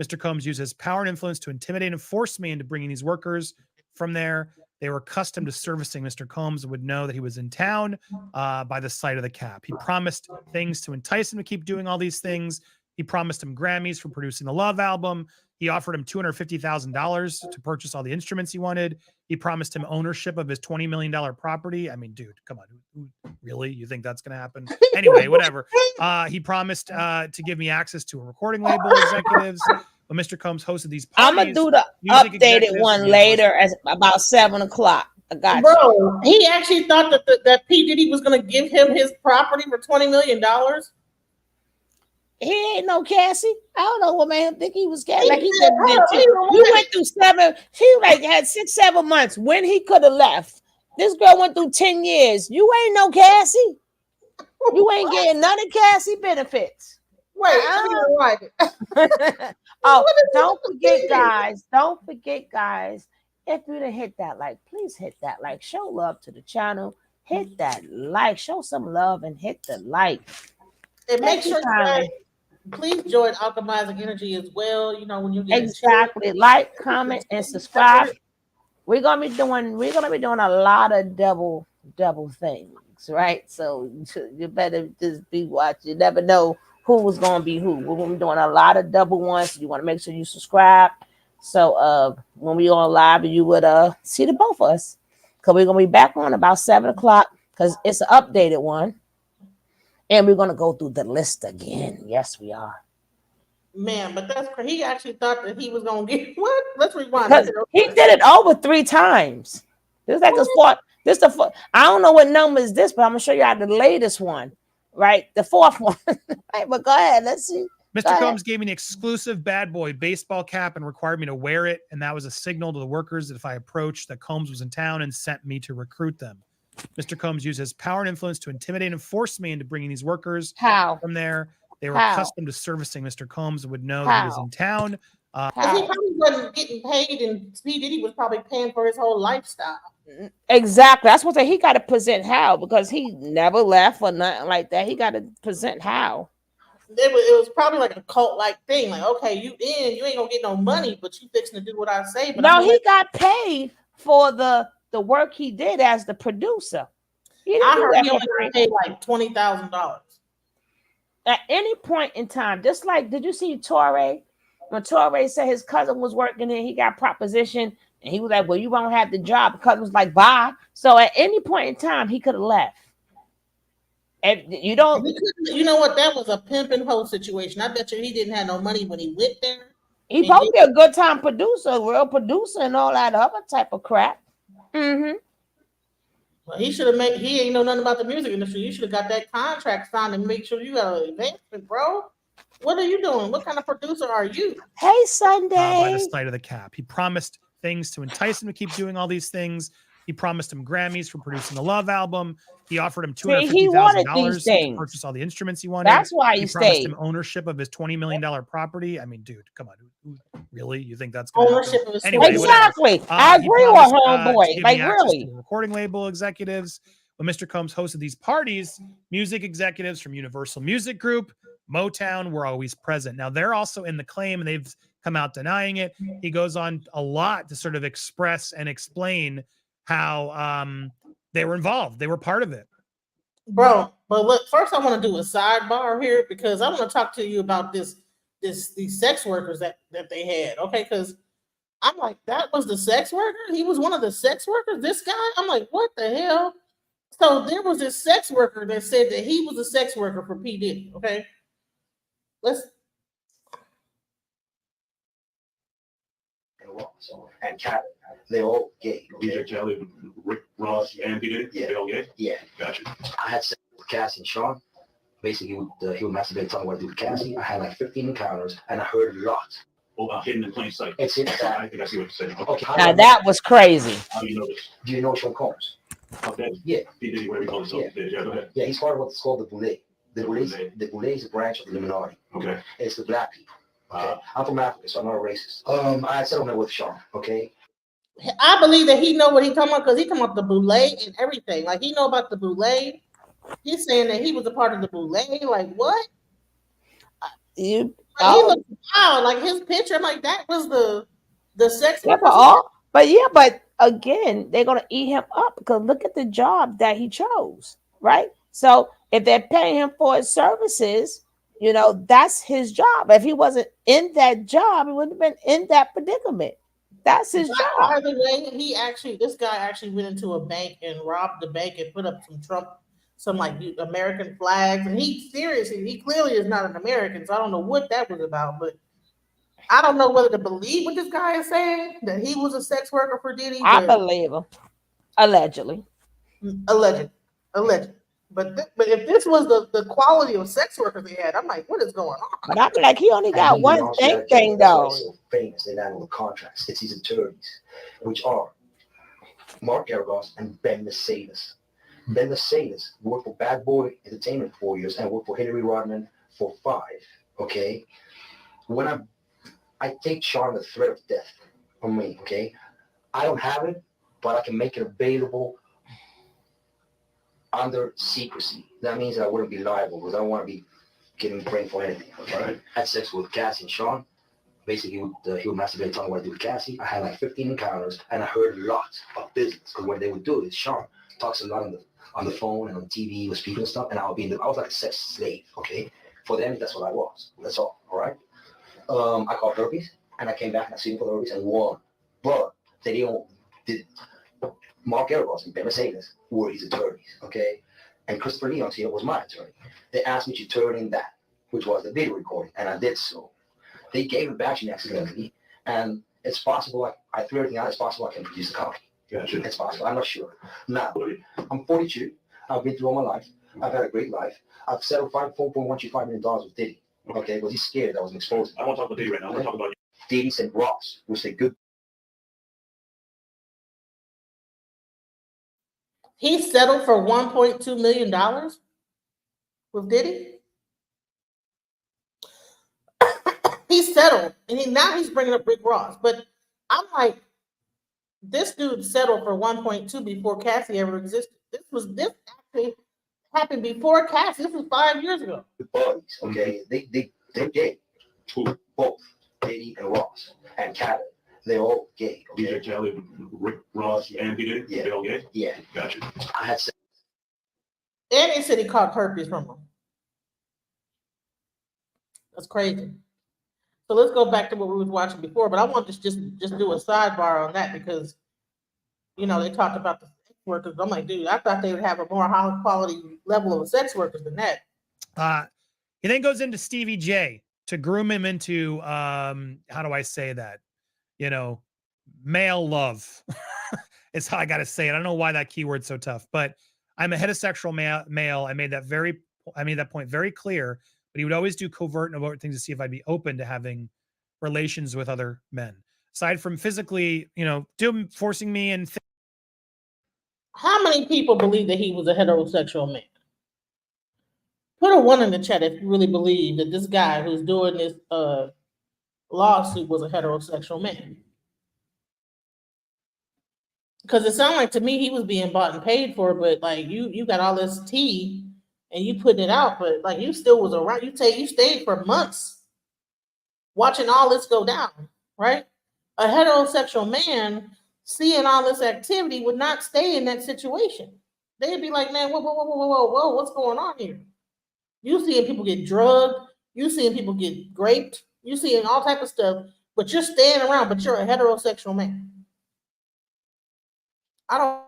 Speaker 6: Mr. Combs used his power and influence to intimidate and force me into bringing these workers. From there, they were accustomed to servicing Mr. Combs and would know that he was in town by the sight of the cap. He promised things to entice him to keep doing all these things. He promised him Grammys for producing the Love album. He offered him $250,000 to purchase all the instruments he wanted. He promised him ownership of his $20 million property. I mean, dude, come on. Really? You think that's going to happen? Anyway, whatever. He promised to give me access to a recording label executives. When Mr. Combs hosted these parties,
Speaker 4: I'm going to do the updated one later at about 7:00. I got
Speaker 1: Bro, he actually thought that P. Diddy was going to give him his property for $20 million.
Speaker 4: He ain't no Cassie. I don't know what made him think he was Cassie. Like he said,
Speaker 1: He
Speaker 4: you went through 7. She like had 6, 7 months when he could have left. This girl went through 10 years. You ain't no Cassie. You ain't getting none of Cassie benefits.
Speaker 1: Wait, right.
Speaker 4: Oh, don't forget, guys. Don't forget, guys. If you didn't hit that like, please hit that like. Show love to the channel. Hit that like. Show some love and hit the like.
Speaker 1: And make
Speaker 4: Thank you,
Speaker 1: sure
Speaker 4: Tyler.
Speaker 1: please join Alchemizing Energy as well. You know, when you get
Speaker 4: Exactly. Like, comment, and subscribe. We're gonna be doing a lot of double things, right? So you better just be watching. You never know who's gonna be who. We're gonna be doing a lot of double ones. So you want to make sure you subscribe. So when we on live, you would see the both of us. Because we're gonna be back on about 7 o'clock because it's an updated one. And we're gonna go through the list again. Yes, we are.
Speaker 1: Man, but that's crazy. He actually thought that he was gonna get what? Let's rewind.
Speaker 4: Because he did it over 3 times. This is like his fourth. This the fourth. I don't know what number is this, but I'm gonna show you how the latest one, right? The 4th one. Right, but go ahead. Let's see.
Speaker 6: Mr. Combs gave me an exclusive bad boy baseball cap and required me to wear it. And that was a signal to the workers that if I approached, that Combs was in town and sent me to recruit them. Mr. Combs used his power and influence to intimidate and force me into bringing these workers from there. They were accustomed to servicing Mr. Combs and would know that he was in town.
Speaker 1: He probably wasn't getting paid, and P. Diddy was probably paying for his whole lifestyle.
Speaker 4: Exactly. That's what he got to present how, because he never left or nothing like that. He got to present how.
Speaker 1: It was probably like a cult-like thing. Like, okay, you ain't gonna get no money, but you fixing to do what I say. But
Speaker 4: no, he got paid for the work he did as the producer.
Speaker 1: I heard he only got paid like $20,000.
Speaker 4: At any point in time, just like, did you see Torre? When Torre said his cousin was working and he got proposition, and he was like, well, you won't have the job. The cousin was like, bye. So at any point in time, he could have left. And you don't,
Speaker 1: you know what? That was a pimp and hoe situation. I bet you he didn't have no money when he went there.
Speaker 4: He probably be a good time producer, real producer, and all that other type of crap.
Speaker 1: Well, he should have made. He ain't know nothing about the music industry. You should have got that contract signed and make sure you got an advancement, bro. What are you doing? What kind of producer are you?
Speaker 4: Hey, Sunday.
Speaker 6: By the slight of the cap, he promised things to entice him to keep doing all these things. He promised him Grammys for producing the Love album. He offered him $250,000 to purchase all the instruments he wanted.
Speaker 4: That's why he
Speaker 6: promised him ownership of his $20 million property. I mean, dude, come on. Really? You think that's going
Speaker 1: ownership of his
Speaker 4: anyway, exactly. I agree with homeboy. Like, really?
Speaker 6: Recording label executives. When Mr. Combs hosted these parties, music executives from Universal Music Group, Motown were always present. Now, they're also in the claim, and they've come out denying it. He goes on a lot to sort of express and explain how they were involved. They were part of it.
Speaker 1: Bro, but look, first I want to do a sidebar here because I want to talk to you about these sex workers that they had. Okay, because I'm like, that was the sex worker? He was one of the sex workers? This guy? I'm like, what the hell? So there was this sex worker that said that he was a sex worker for P. Diddy. Okay.
Speaker 8: And Cat, they're all gay.
Speaker 9: DJ Kelly, Rick Ross, and P. Diddy?
Speaker 8: Yeah.
Speaker 9: They all gay?
Speaker 8: Yeah.
Speaker 9: Gotcha.
Speaker 8: I had sex with Cassie and Sean. Basically, he would masturbate, tell me what to do with Cassie. I had like 15 encounters, and I heard a lot.
Speaker 9: Hidden in plain sight.
Speaker 8: It's hidden.
Speaker 9: I think I see what you're saying.
Speaker 8: Okay.
Speaker 4: Now that was crazy.
Speaker 9: How do you know this?
Speaker 8: Do you know Sean Combs?
Speaker 9: Okay.
Speaker 8: Yeah.
Speaker 9: P. Diddy, whatever you call himself. Yeah, go ahead.
Speaker 8: Yeah, he's part of what's called the Boule. The Boule is a branch of the Illuminati.
Speaker 9: Okay.
Speaker 8: It's the black people. Okay. I'm from Africa, so I'm not a racist. I had settlement with Sean. Okay.
Speaker 1: I believe that he know what he talking about because he talking about the Boule and everything. Like, he know about the Boule. He's saying that he was a part of the Boule. Like, what? He looks wild. Like, his picture, I'm like, that was the sex.
Speaker 4: Yeah, but again, they're gonna eat him up because look at the job that he chose, right? So if they're paying him for his services, you know, that's his job. If he wasn't in that job, he wouldn't have been in that predicament. That's his job.
Speaker 1: By the way, this guy actually went into a bank and robbed the bank and put up some like American flags. And he clearly is not an American. So I don't know what that was about, but I don't know whether to believe what this guy is saying, that he was a sex worker for Diddy.
Speaker 4: I believe him. Allegedly.
Speaker 1: Alleged. But if this was the quality of sex workers they had, I'm like, what is going on?
Speaker 4: But I feel like he only got
Speaker 8: And
Speaker 4: one
Speaker 8: also
Speaker 4: thing
Speaker 8: that job, that's why
Speaker 4: though.
Speaker 8: he's so famous. They land on the contracts. It's his attorneys, which are Mark Aragos and Ben Mercedes. Ben Mercedes worked for Bad Boy Entertainment 4 years and worked for Hillary Rodman for 5. Okay, when I take Sean the threat of death on me. Okay, I don't have it, but I can make it available under secrecy. That means that I wouldn't be liable because I don't want to be getting blamed for anything. Okay,
Speaker 9: Right.
Speaker 8: I had sex with Cassie and Sean. Basically, he would masturbate, tell me what I do with Cassie. I had like 15 encounters, and I heard a lot of business. Because what they would do is Sean talks a lot on the phone and on TV with people and stuff, and I was like a sex slave. Okay, for them that's what I was. That's all. All right. I called herpes, and I came back and I sued for the herpes and won. But they did. Mark Aragos and Ben Mercedes were his attorneys. Okay, and Christopher Leon here was my attorney. They asked me to turn in that, which was the video recording, and I did so. They gave it back to me accidentally, and it's possible I threw everything out. It's possible I can produce a copy.
Speaker 9: Gotcha.
Speaker 8: It's possible. I'm not sure. Now, I'm 42. I've been through all my life. I've had a great life. I've settled $4.125 million with Diddy. Okay, because he's scared I was exposed.
Speaker 9: I don't want to talk about Diddy right now. I want to talk about
Speaker 8: Diddy said Ross, which said good.
Speaker 1: He settled for $1.2 million with Diddy. He settled, and now he's bringing up Rick Ross. But I'm like, this dude settled for 1.2 before Cassie ever existed. This actually happened before Cassie. This was 5 years ago.
Speaker 8: The buddies, okay, they're gay. Both Diddy and Ross and Khaled. They're all gay. Okay?
Speaker 9: DJ Khaled, Rick Ross, and P. Diddy.
Speaker 8: Yeah.
Speaker 9: They all gay?
Speaker 8: Yeah.
Speaker 9: Gotcha.
Speaker 8: I had sex.
Speaker 1: And they said he caught herpes from him. That's crazy. So let's go back to what we were watching before, but I want to just do a sidebar on that because, they talked about the sex workers. I'm like, dude, I thought they would have a more high quality level of sex workers than that.
Speaker 6: He then goes into Stevie J to groom him into, how do I say that? Male love. It's how I got to say it. I don't know why that keyword's so tough, but I'm a heterosexual male. I made that point very clear. But he would always do covert and overt things to see if I'd be open to having relations with other men. Aside from physically, forcing me and
Speaker 1: How many people believe that he was a heterosexual man? Put a 1 in the chat if you really believe that this guy who's doing this lawsuit was a heterosexual man. Because it sounded like to me he was being bought and paid for, but like you got all this tea and you putting it out, but like you still was around. You stayed for months watching all this go down, right? A heterosexual man seeing all this activity would not stay in that situation. They'd be like, man, whoa, what's going on here? You seeing people get drugged, you seeing people get raped, you seeing all type of stuff, but you're staying around, but you're a heterosexual man. I don't.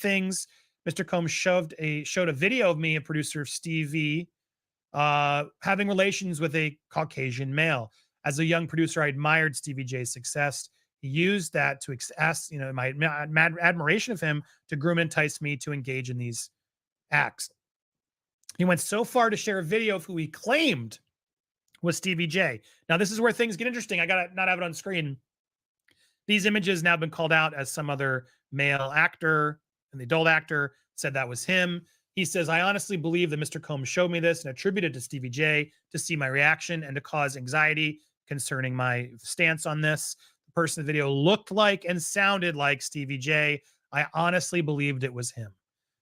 Speaker 6: things. Mr. Combs showed a video of me and producer Stevie having relations with a Caucasian male. As a young producer, I admired Stevie J's success. He used that to ask, my admiration of him to groom and entice me to engage in these acts. He went so far to share a video of who he claimed was Stevie J. Now, this is where things get interesting. I got to not have it on screen. These images now been called out as some other male actor, and the adult actor said that was him. He says, I honestly believe that Mr. Combs showed me this and attributed to Stevie J to see my reaction and to cause anxiety concerning my stance on this. The person in the video looked like and sounded like Stevie J. I honestly believed it was him.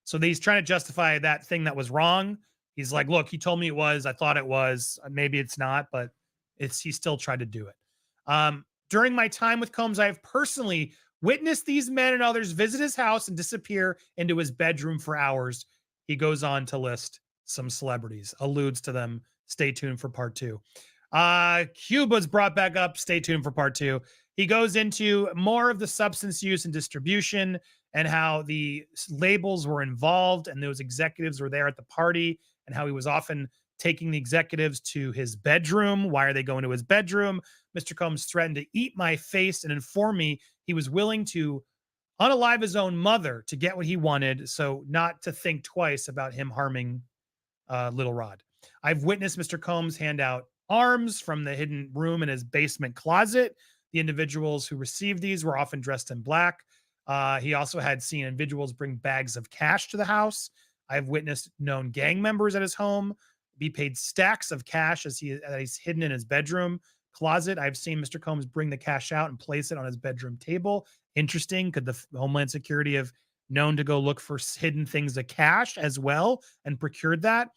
Speaker 6: So he's trying to justify that thing that was wrong. He's like, look, he told me it was. I thought it was. Maybe it's not, but he still tried to do it. During my time with Combs, I have personally witnessed these men and others visit his house and disappear into his bedroom for hours. He goes on to list some celebrities, alludes to them. Stay tuned for part 2. Cuba's brought back up. Stay tuned for part 2. He goes into more of the substance use and distribution and how the labels were involved and those executives were there at the party and how he was often taking the executives to his bedroom. Why are they going to his bedroom? Mr. Combs threatened to eat my face and inform me he was willing to unalive his own mother to get what he wanted, so not to think twice about him harming Little Rod. I've witnessed Mr. Combs hand out arms from the hidden room in his basement closet. The individuals who received these were often dressed in black. He also had seen individuals bring bags of cash to the house. I've witnessed known gang members at his home be paid stacks of cash as he's hidden in his bedroom closet. I've seen Mr. Combs bring the cash out and place it on his bedroom table. Interesting. Could the Homeland Security have known to go look for hidden things of cash as well and procured that?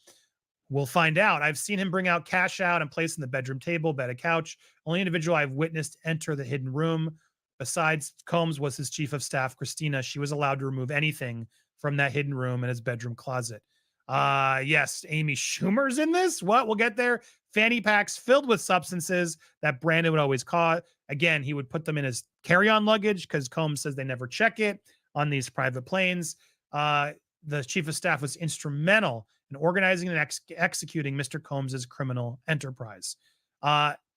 Speaker 6: We'll find out. I've seen him bring out cash out and place in the bedroom table, bed, a couch. Only individual I've witnessed enter the hidden room besides Combs was his chief of staff, Christina. She was allowed to remove anything from that hidden room in his bedroom closet. Yes, Amy Schumer's in this. What? We'll get there. Fanny packs filled with substances that Brandon would always call. Again, he would put them in his carry-on luggage because Combs says they never check it on these private planes. The chief of staff was instrumental in organizing and executing Mr. Combs's criminal enterprise.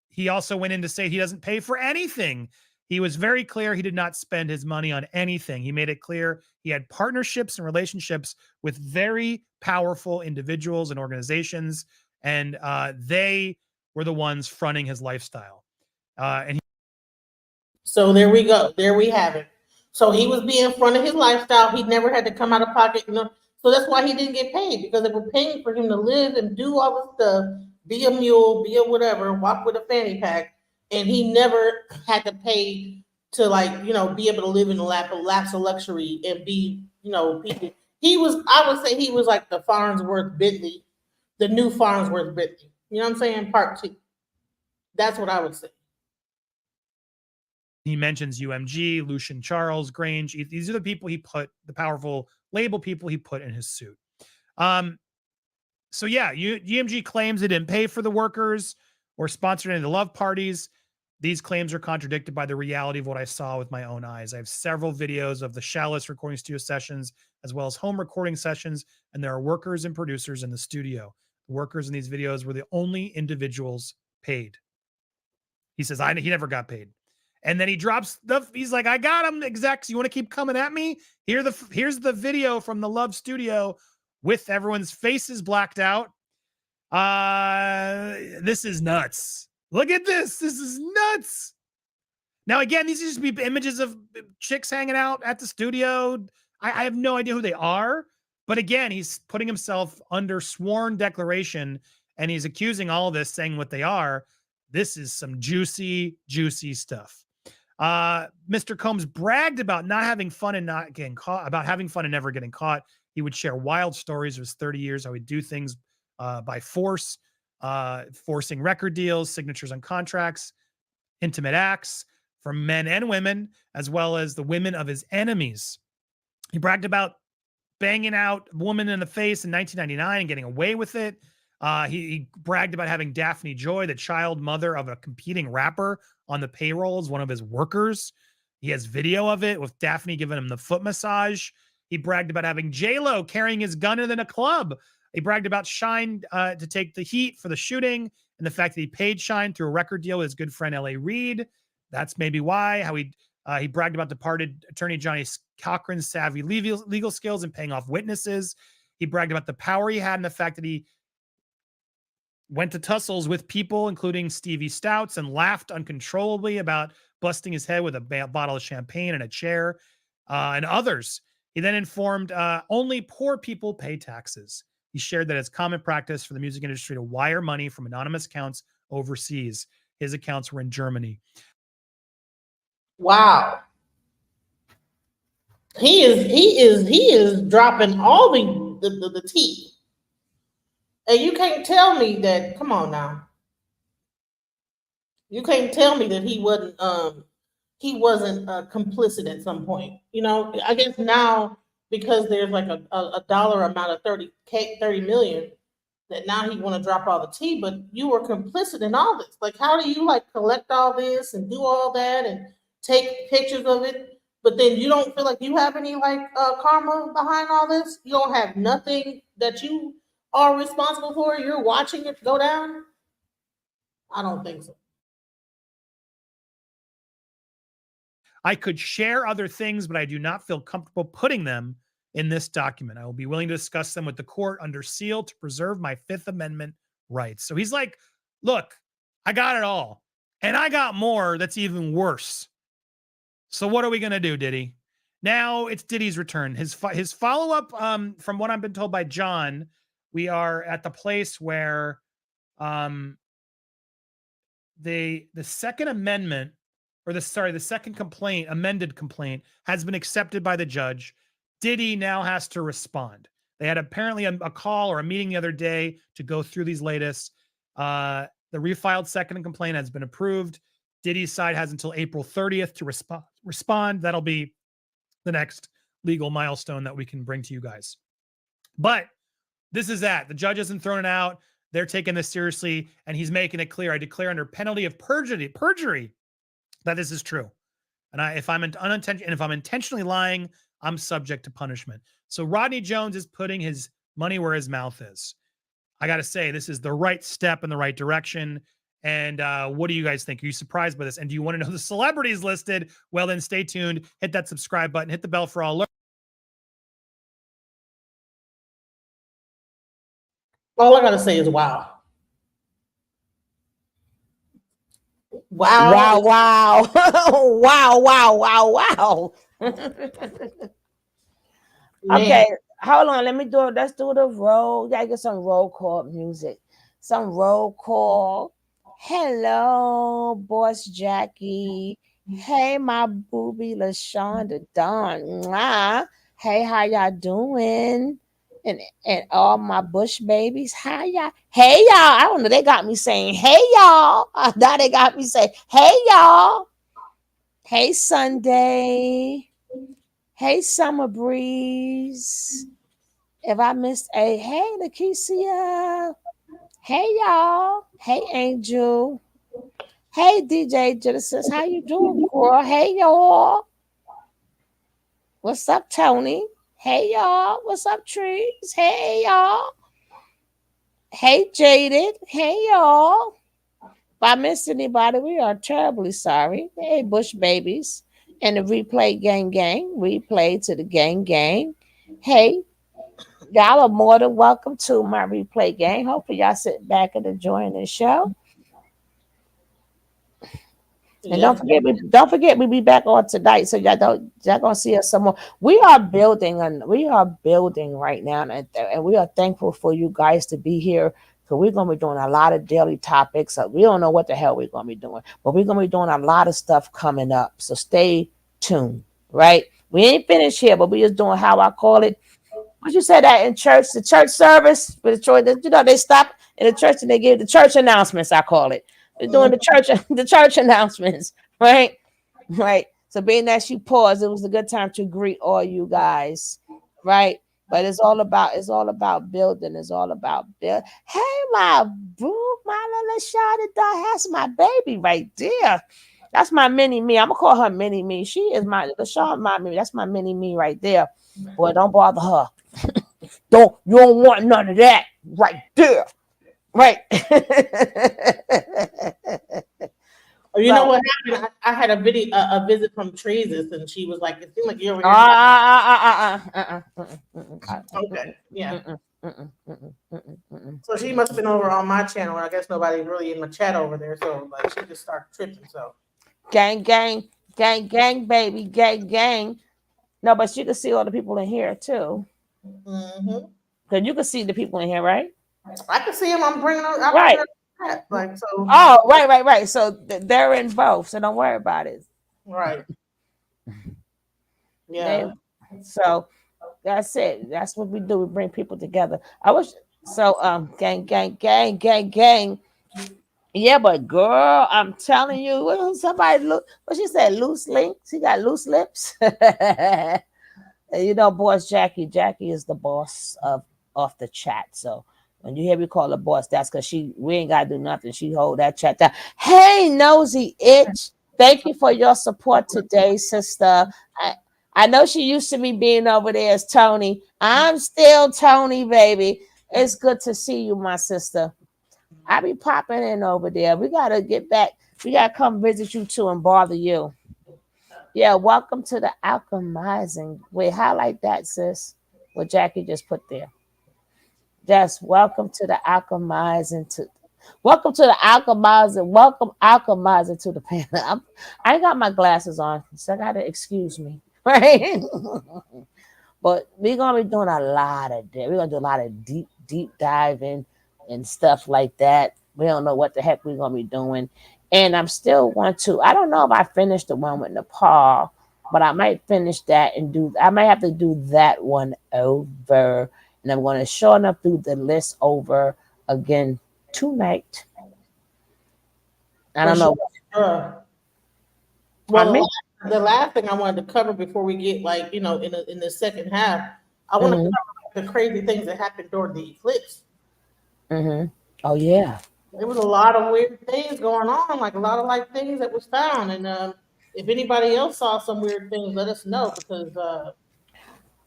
Speaker 6: He also went in to say he doesn't pay for anything. He was very clear he did not spend his money on anything. He made it clear he had partnerships and relationships with very powerful individuals and organizations, and they were the ones fronting his lifestyle.
Speaker 1: So there we go. There we have it. So he was being fronted his lifestyle. He never had to come out of pocket. So that's why he didn't get paid, because they were paying for him to live and do all this stuff, be a mule, be a whatever, walk with a fanny pack. And he never had to pay to, like, be able to live in the laps of luxury and be, he was, I would say he was like the Farnsworth Bentley, the new Farnsworth Bentley. You know what I'm saying? Part 2. That's what I would say.
Speaker 6: He mentions UMG, Lucian Charles, Grange. These are the people he put, the powerful label people he put in his suit. So yeah, UMG claims it didn't pay for the workers or sponsored any of the love parties. These claims are contradicted by the reality of what I saw with my own eyes. I have several videos of the Chalice recording studio sessions, as well as home recording sessions, and there are workers and producers in the studio. The workers in these videos were the only individuals paid. He says, he never got paid. And then he drops he's like, I got him, execs. You want to keep coming at me? Here's the video from the Love Studio with everyone's faces blacked out. This is nuts. Look at this. This is nuts. Now, again, these used to be images of chicks hanging out at the studio. I have no idea who they are. But again, he's putting himself under sworn declaration, and he's accusing all of this, saying what they are. This is some juicy, juicy stuff. Mr. Combs bragged about not having fun and not getting caught, about having fun and never getting caught. He would share wild stories of his 30 years, how he'd do things by force, forcing record deals, signatures on contracts, intimate acts from men and women, as well as the women of his enemies. He bragged about banging out a woman in the face in 1999 and getting away with it. He bragged about having Daphne Joy, the child mother of a competing rapper, on the payroll as one of his workers. He has video of it with Daphne giving him the foot massage. He bragged about having J-Lo carrying his gun in a club. He bragged about Shine to take the heat for the shooting, and the fact that he paid Shine through a record deal with his good friend L.A. Reid. That's maybe why. How he bragged about departed attorney Johnny Cochran's savvy legal skills and paying off witnesses. He bragged about the power he had and the fact that he went to tussles with people, including Stevie Stouts, and laughed uncontrollably about busting his head with a bottle of champagne and a chair, and others. He then informed only poor people pay taxes. He shared that it's common practice for the music industry to wire money from anonymous accounts overseas. His accounts were in Germany.
Speaker 1: Wow. He is dropping all the tea. And you can't tell me that, come on now. You can't tell me that he wasn't complicit at some point. I guess now, because there's like a dollar amount of 30 million, that now he want to drop all the tea, but you were complicit in all this. Like, how do you collect all this and do all that and take pictures of it, but then you don't feel like you have any karma behind all this? You don't have nothing that you are responsible for? You're watching it go down? I don't think so.
Speaker 6: I could share other things, but I do not feel comfortable putting them in this document. I will be willing to discuss them with the court under seal to preserve my Fifth Amendment rights. So he's like, look, I got it all. And I got more that's even worse. So what are we going to do, Diddy? Now it's Diddy's return. His follow-up, from what I've been told by John, we are at the place where the Second Amendment, or the second complaint, amended complaint, has been accepted by the judge. Diddy now has to respond. They had apparently a call or a meeting the other day to go through these latest. The refiled second complaint has been approved. Diddy's side has until April 30th to respond. That'll be the next legal milestone that we can bring to you guys. But this is that. The judge hasn't thrown it out. They're taking this seriously, and he's making it clear. I declare under penalty of perjury that this is true. And if I'm intentionally lying, I'm subject to punishment. So Rodney Jones is putting his money where his mouth is. I got to say, this is the right step in the right direction. And what do you guys think? Are you surprised by this? And do you want to know the celebrities listed? Well, then stay tuned. Hit that subscribe button. Hit the bell for all alerts.
Speaker 1: All I gotta say is wow. Wow.
Speaker 4: Wow, wow. Wow, wow, wow, wow. Okay, hold on. Let's do the roll. Gotta get some roll call music. Some roll call. Hello, Boss Jackie. Hey, my booby LaShonda Dawn. Mwah. Hey, how y'all doing? And all my Bush babies, how y'all? Hey, y'all. I don't know. They got me saying, hey, y'all. Now they got me saying, hey, y'all. Hey, Sunday. Hey, Summer Breeze. If I missed a, hey, Lakeisha. Hey, y'all. Hey, Angel. Hey, DJ Genesis. How you doing, girl? Hey, y'all. What's up, Tony? Hey, y'all. What's up, Trees? Hey, y'all. Hey, Jaded. Hey, y'all. If I missed anybody, we are terribly sorry. Hey, Bush babies. And the replay gang. Replay to the gang. Hey, y'all are more than welcome to my replay gang. Hopefully y'all sit back and enjoying the show. And don't forget we be back on tonight, so y'all gonna see us some more. We are building right now, and we are thankful for you guys to be here, because we're gonna be doing a lot of daily topics. So we don't know what the hell we're gonna be doing, but we're gonna be doing a lot of stuff coming up. So stay tuned, right? We ain't finished here, but we just doing how I call it. What you said that in church, the church service, but they stop in the church and they give the church announcements. I call it. They're doing the church announcements, right? Right. So being that you paused, it was a good time to greet all you guys, right? But it's all about building. It's all about build. Hey, my boo, my little shawty dog, that's my baby right there. That's my mini me. I'm gonna call her mini me. She is my LaShawn, my me. That's my mini me right there. Boy, don't bother her. You don't want none of that right there. Right.
Speaker 1: You know what happened? I had a visit from Treesus, and she was like, "It seemed like you're over here." Okay, yeah. So she must have been over on my channel. I guess nobody's really in the chat over there, so like she just started tripping. So
Speaker 4: gang, baby, gang. No, but you can see all the people in here too. Because you can see the people in here, right?
Speaker 1: I can see them. I'm bringing them.
Speaker 4: Right.
Speaker 1: Like so.
Speaker 4: Oh, right. So they're in both. So don't worry about it.
Speaker 1: Right. Yeah.
Speaker 4: So that's it. That's what we do. We bring people together. Gang. Yeah, but girl, I'm telling you, somebody look. What she said? Loose links. She got loose lips. You know, boss Jackie. Jackie is the boss of the chat. So when you hear me call her boss, that's because we ain't gotta do nothing. She hold that chat down. Hey, Nosy Itch. Thank you for your support today, sister. I know she used to me being over there as Tony. I'm still Tony, baby. It's good to see you, my sister. I be popping in over there. We gotta get back. We gotta come visit you too and bother you. Yeah, welcome to the alchemizing. Wait, highlight that, sis. What Jackie just put there. Just welcome to the alchemizing to welcome to the alchemizing. Welcome alchemizing to the panel. I ain't got my glasses on, so I gotta excuse me. Right. But we're gonna be doing a lot of that. We're gonna do a lot of deep diving and stuff like that. We don't know what the heck we're gonna be doing. And I'm still want to. I don't know if I finished the one with Nepal, but I might finish that and do. I might have to do that one over, and I'm going to show enough through the list over again tonight. I don't know.
Speaker 1: Well, the last thing I wanted to cover before we get like in the second half, I want to cover the crazy things that happened during the eclipse.
Speaker 4: Oh yeah.
Speaker 1: There was a lot of weird things going on, like a lot of like things that was found. And if anybody else saw some weird things, let us know because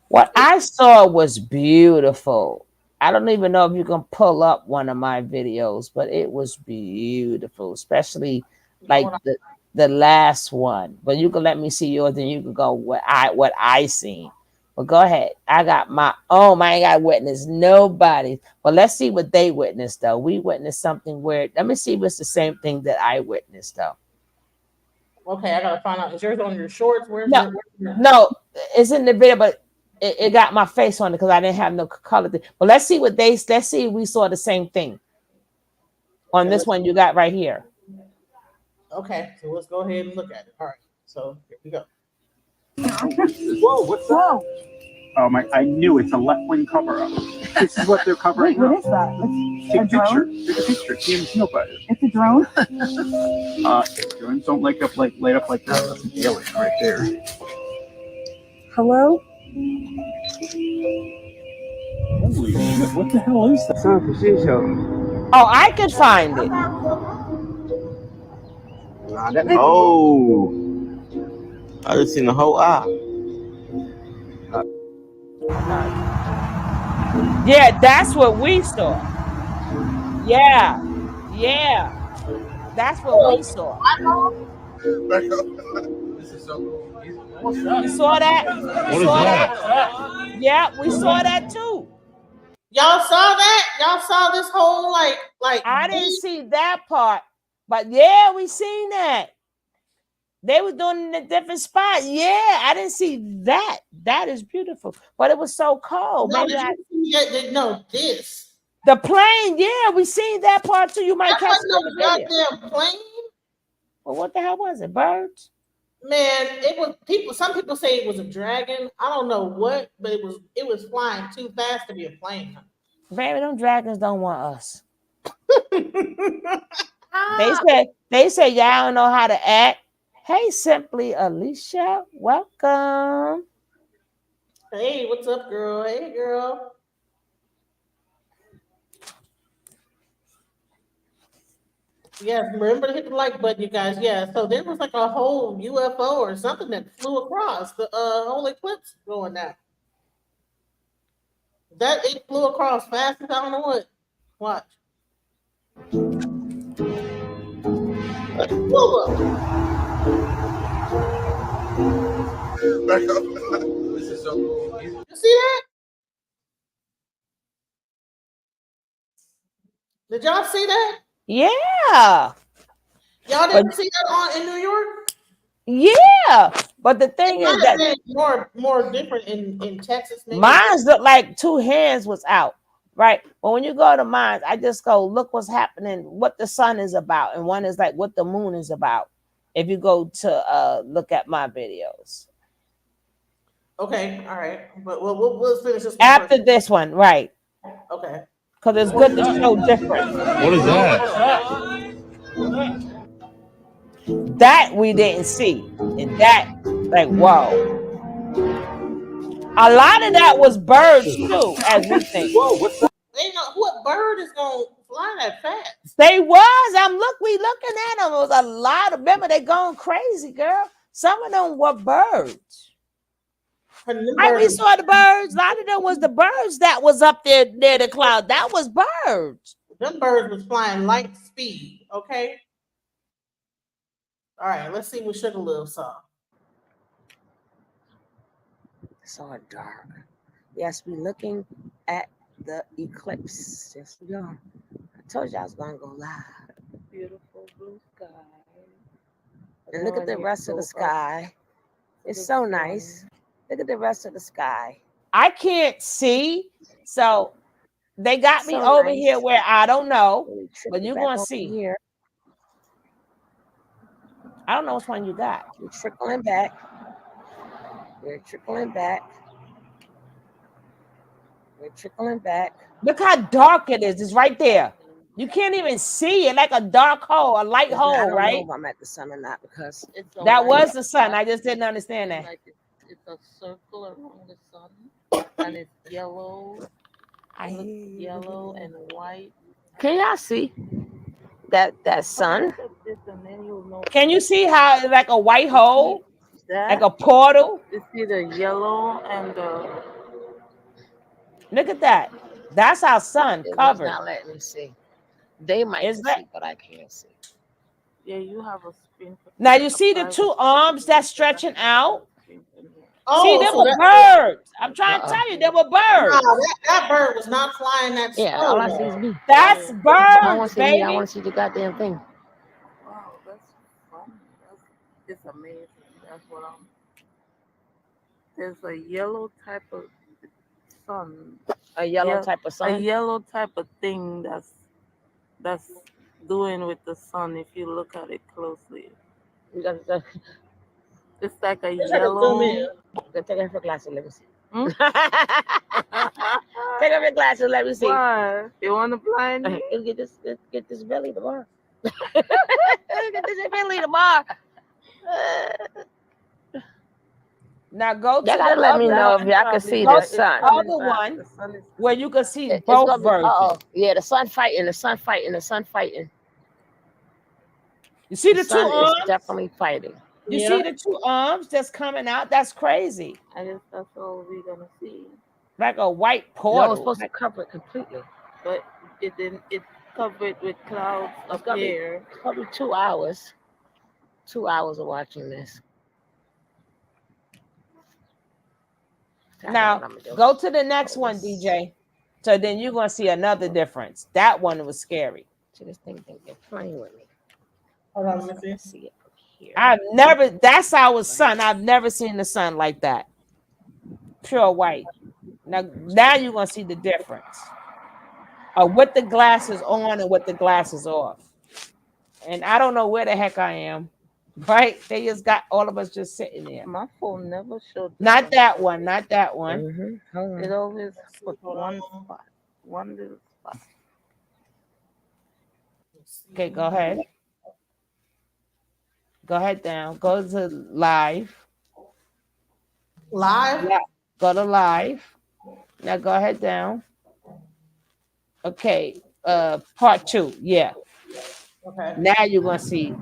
Speaker 4: what I saw was beautiful. I don't even know if you can pull up one of my videos, but it was beautiful, especially like the last one. But you can let me see yours, and you can go what I seen. But go ahead. I got my own. I ain't got to witness nobody. But let's see what they witnessed, though. We witnessed something weird. Let me see if it's the same thing that I witnessed, though.
Speaker 1: Okay, I got to find out. Is yours on your shorts?
Speaker 4: No, it's in the video, but it got my face on it because I didn't have no color. But let's see let's see if we saw the same thing on this one you got right here.
Speaker 1: Okay, so let's go ahead and look at it. All right, so here we go.
Speaker 10: Whoa, what's that? Oh my, I knew it's a left-wing cover-up. This is what they're covering up.
Speaker 11: What is that?
Speaker 10: Take a picture. Take a picture. See him feel better.
Speaker 11: It's a drone?
Speaker 10: Drones don't light up like that. That's an alien right there.
Speaker 11: Hello?
Speaker 10: Holy shit, what the hell is that?
Speaker 12: San Francisco.
Speaker 4: Oh, I could find it.
Speaker 12: Oh. I just seen the whole eye.
Speaker 4: Yeah, that's what we saw. Yeah. That's what we saw. You saw that?
Speaker 12: What is that?
Speaker 4: Yeah, we saw that too.
Speaker 1: Y'all saw that? Y'all saw this whole like
Speaker 4: I didn't see that part, but yeah, we seen that. They were doing it in a different spot. Yeah, I didn't see that. That is beautiful, but it was so cold.
Speaker 1: No,
Speaker 4: this. The plane, yeah, we seen that part too. You might catch it in the video.
Speaker 1: Goddamn plane.
Speaker 4: Well, what the hell was it? Birds?
Speaker 1: Man, it was people. Some people say it was a dragon. I don't know what, but it was flying too fast to be a plane.
Speaker 4: Baby, them dragons don't want us. They say y'all don't know how to act. Hey, Simply Alicia, welcome.
Speaker 1: Hey, what's up, girl? Hey, girl. Yes, remember to hit the like button, you guys. Yeah, so there was like a whole UFO or something that flew across the whole eclipse going down. That it flew across fast as I don't know what. Watch. You see that? Did y'all see that?
Speaker 4: Yeah.
Speaker 1: Y'all didn't see that in New York?
Speaker 4: Yeah. But the thing is that
Speaker 1: more different in Texas. Maybe.
Speaker 4: Mines look like two hands was out, right? But when you go to mines, I just go look what's happening, what the sun is about, and one is like what the moon is about. If you go to look at my videos.
Speaker 1: Okay, all right, but we'll finish this one
Speaker 4: after
Speaker 1: first.
Speaker 4: This one, right?
Speaker 1: Okay.
Speaker 4: Because it's good to show different.
Speaker 12: What is that?
Speaker 4: That we didn't see, and that like whoa. A lot of that was birds too, as we think.
Speaker 1: Whoa, what's that? They know what bird is gonna fly that fast.
Speaker 4: They was. We looking at them. It was a lot of. Remember, they going crazy, girl. Some of them were birds. We saw the birds. A lot of them was the birds that was up there near the cloud. That was birds.
Speaker 1: Them birds was flying light speed. Okay. All right. Let's see what Sugar Lil saw.
Speaker 4: It's all dark. Yes, we're looking at the eclipse. Yes, we are. I told you I was gonna go live.
Speaker 1: Beautiful blue sky.
Speaker 4: And look at the rest of the sky. It's so nice. Look at the rest of the sky. I can't see, so they got me
Speaker 11: So
Speaker 4: over
Speaker 11: nice.
Speaker 4: here where I don't know,
Speaker 11: Let me trick
Speaker 4: but
Speaker 11: it
Speaker 4: you're
Speaker 11: back
Speaker 4: gonna
Speaker 11: over
Speaker 4: see.
Speaker 11: here.
Speaker 4: I don't know which one you got.
Speaker 11: We're trickling back. We're trickling back. We're trickling back.
Speaker 4: Look how dark it is. It's right there. You can't even see it, like a dark hole, a light
Speaker 11: I
Speaker 4: hole,
Speaker 11: don't know
Speaker 4: right?
Speaker 11: if I'm at the sun or not because
Speaker 1: It's a
Speaker 4: That
Speaker 1: light
Speaker 4: was the sun. I just didn't understand that.
Speaker 1: like it's a circle around the sun, and it's yellow. It looks yellow and white.
Speaker 11: can y'all see that sun?
Speaker 1: Look at this, and then you'll know
Speaker 4: Can you see how it's like a white hole,
Speaker 1: that.
Speaker 4: like a portal?
Speaker 1: You see the yellow and the.
Speaker 4: Look at that. That's our sun
Speaker 11: It was
Speaker 4: covered.
Speaker 11: not letting me see. They might
Speaker 4: Is
Speaker 11: can
Speaker 4: that-
Speaker 11: see, but I can't see.
Speaker 1: Yeah, you have a screen.
Speaker 4: Now you see the two arms that's stretching out.
Speaker 1: Oh,
Speaker 4: See, there
Speaker 1: so
Speaker 4: were
Speaker 1: that-
Speaker 4: birds. I'm trying to tell you, there were
Speaker 1: No,
Speaker 4: birds.
Speaker 1: that bird was not flying that
Speaker 11: Yeah,
Speaker 1: slow.
Speaker 11: all I see is me.
Speaker 4: That's
Speaker 11: I don't
Speaker 4: birds,
Speaker 11: want to see me. I
Speaker 4: baby.
Speaker 11: want to see the goddamn thing.
Speaker 1: Wow, that's fun. It's amazing. That's what I'm. There's a yellow type of sun.
Speaker 11: A yellow
Speaker 1: Yeah,
Speaker 11: type of
Speaker 1: A
Speaker 11: sun.
Speaker 1: yellow type of thing that's doing with the sun. If you look at it closely,
Speaker 11: You got to
Speaker 1: it's like a
Speaker 4: Just had to zoom in.
Speaker 1: yellow.
Speaker 11: take off your glasses. Let me see.
Speaker 1: Hmm?
Speaker 11: Take off your glasses. Let me see.
Speaker 1: Why? You want to blind me?
Speaker 11: Let's get this belly tomorrow. Get this belly tomorrow.
Speaker 4: Now go to
Speaker 11: Y'all gotta
Speaker 4: the
Speaker 11: let me
Speaker 4: other
Speaker 11: know
Speaker 4: one.
Speaker 11: if y'all can see
Speaker 4: Go
Speaker 11: the
Speaker 4: to the
Speaker 11: sun.
Speaker 4: other one
Speaker 1: The sun is
Speaker 4: where you can see
Speaker 11: It's
Speaker 4: both
Speaker 11: gonna be,
Speaker 4: virgins.
Speaker 11: yeah, the sun fighting, the sun fighting, the sun fighting.
Speaker 4: You see the two
Speaker 11: sun is
Speaker 4: arms?
Speaker 11: definitely fighting.
Speaker 4: You
Speaker 1: Yeah.
Speaker 4: see the two arms that's coming out? That's crazy.
Speaker 1: I guess that's all we're gonna see.
Speaker 4: Like a white
Speaker 11: No, it's
Speaker 4: portal.
Speaker 11: supposed to cover it completely.
Speaker 1: But it didn't. It's covered with clouds
Speaker 11: It's
Speaker 1: up
Speaker 11: gonna be-
Speaker 1: here.
Speaker 11: It's probably 2 hours. 2 hours of watching this. I know
Speaker 4: Now
Speaker 11: what I'ma do.
Speaker 4: go to the next one, DJ. So then you're gonna see another difference. That one was scary.
Speaker 11: See this thing they're playing with me.
Speaker 1: Hold on, let me
Speaker 11: Let's see it from here.
Speaker 4: I've never. That's our sun. I've never seen the sun like that. Pure white. Now you're gonna see the difference. With the glasses on and with the glasses off. And I don't know where the heck I am. Right? They just got all of us just sitting there.
Speaker 1: My phone never showed.
Speaker 4: Not that one. Not that one.
Speaker 11: Mm-hmm. Hold on.
Speaker 1: It always put one spot, one little spot.
Speaker 4: Okay, go ahead. Go ahead down. Go to live.
Speaker 1: Live.
Speaker 4: Yeah. Go to live. Now go ahead down. Okay. Part 2. Yeah.
Speaker 1: Okay.
Speaker 4: Now you're gonna see.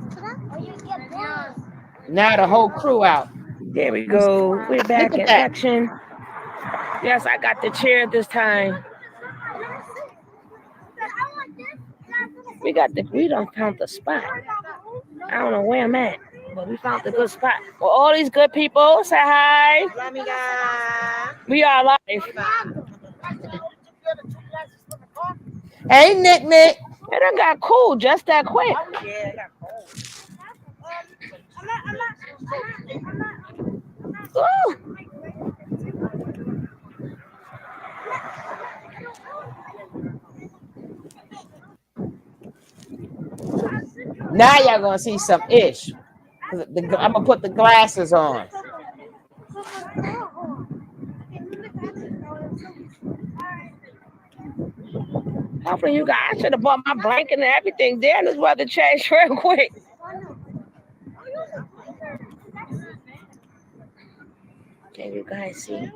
Speaker 4: Now the whole crew out.
Speaker 11: There we go. We're back
Speaker 4: Look at
Speaker 11: in
Speaker 4: that.
Speaker 11: action. Yes, I got the chair this time. We done found the spot. I don't know where I'm at, but we found the good spot. Well, all these good people, say hi. We are live.
Speaker 4: Hey, Nick.
Speaker 11: It done got cool just that quick. Ooh.
Speaker 4: Now y'all gonna see some ish. I'm gonna put the glasses on.
Speaker 11: Hopefully you guys should have bought my blanket and everything there. This weather changed real quick. Can you guys see?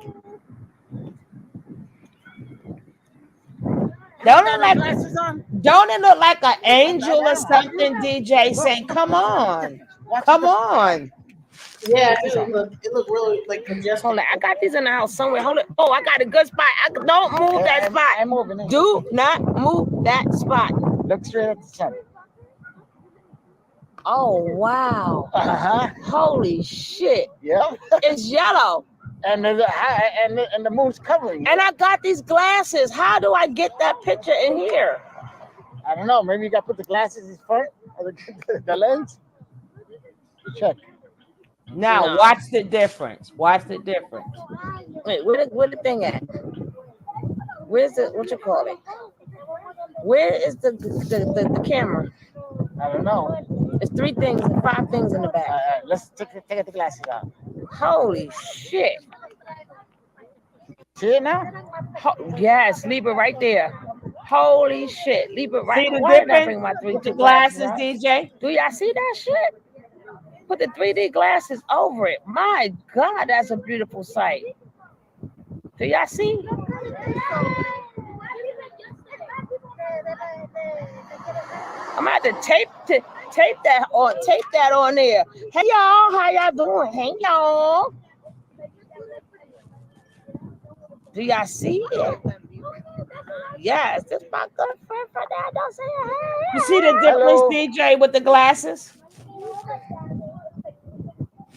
Speaker 4: Don't it look like an angel or something, DJ, saying, come on. Come on.
Speaker 1: Yeah, it looked really like majestic.
Speaker 11: Hold on, I got these in the house somewhere. Hold it. Oh, I got a good spot. Don't move that spot.
Speaker 13: I'm moving it.
Speaker 11: Do not move that spot.
Speaker 13: Look straight at the sun.
Speaker 11: Oh wow.
Speaker 13: Uh-huh.
Speaker 11: Holy shit.
Speaker 13: Yep.
Speaker 11: It's yellow.
Speaker 13: and the moon's covering it.
Speaker 4: And I got these glasses. How do I get that picture in here?
Speaker 13: I don't know. Maybe you got to put the glasses in front of the lens. Check.
Speaker 4: Now
Speaker 11: No.
Speaker 4: watch the difference. Watch the difference.
Speaker 11: Wait, where the thing at? Where's the what you call it? Where is the camera?
Speaker 13: I don't know.
Speaker 11: It's 3 things and 5 things in the back.
Speaker 13: Let's take the glasses out.
Speaker 11: Holy shit!
Speaker 13: See it now?
Speaker 11: Yes, leave it right there. Holy shit! Leave it right.
Speaker 4: See the
Speaker 11: Why did I
Speaker 4: difference
Speaker 11: bring my 3D
Speaker 4: with the glasses,
Speaker 11: out?
Speaker 4: DJ?
Speaker 11: Do y'all see that shit? Put the 3D glasses over it. My God, that's a beautiful sight. Do y'all see? I'm gonna have to tape that on there. Hey y'all, how y'all doing? Hey y'all. Do y'all see it? Yes, this is my good friend for that. Don't say hey.
Speaker 4: You see the difference, DJ, with the glasses?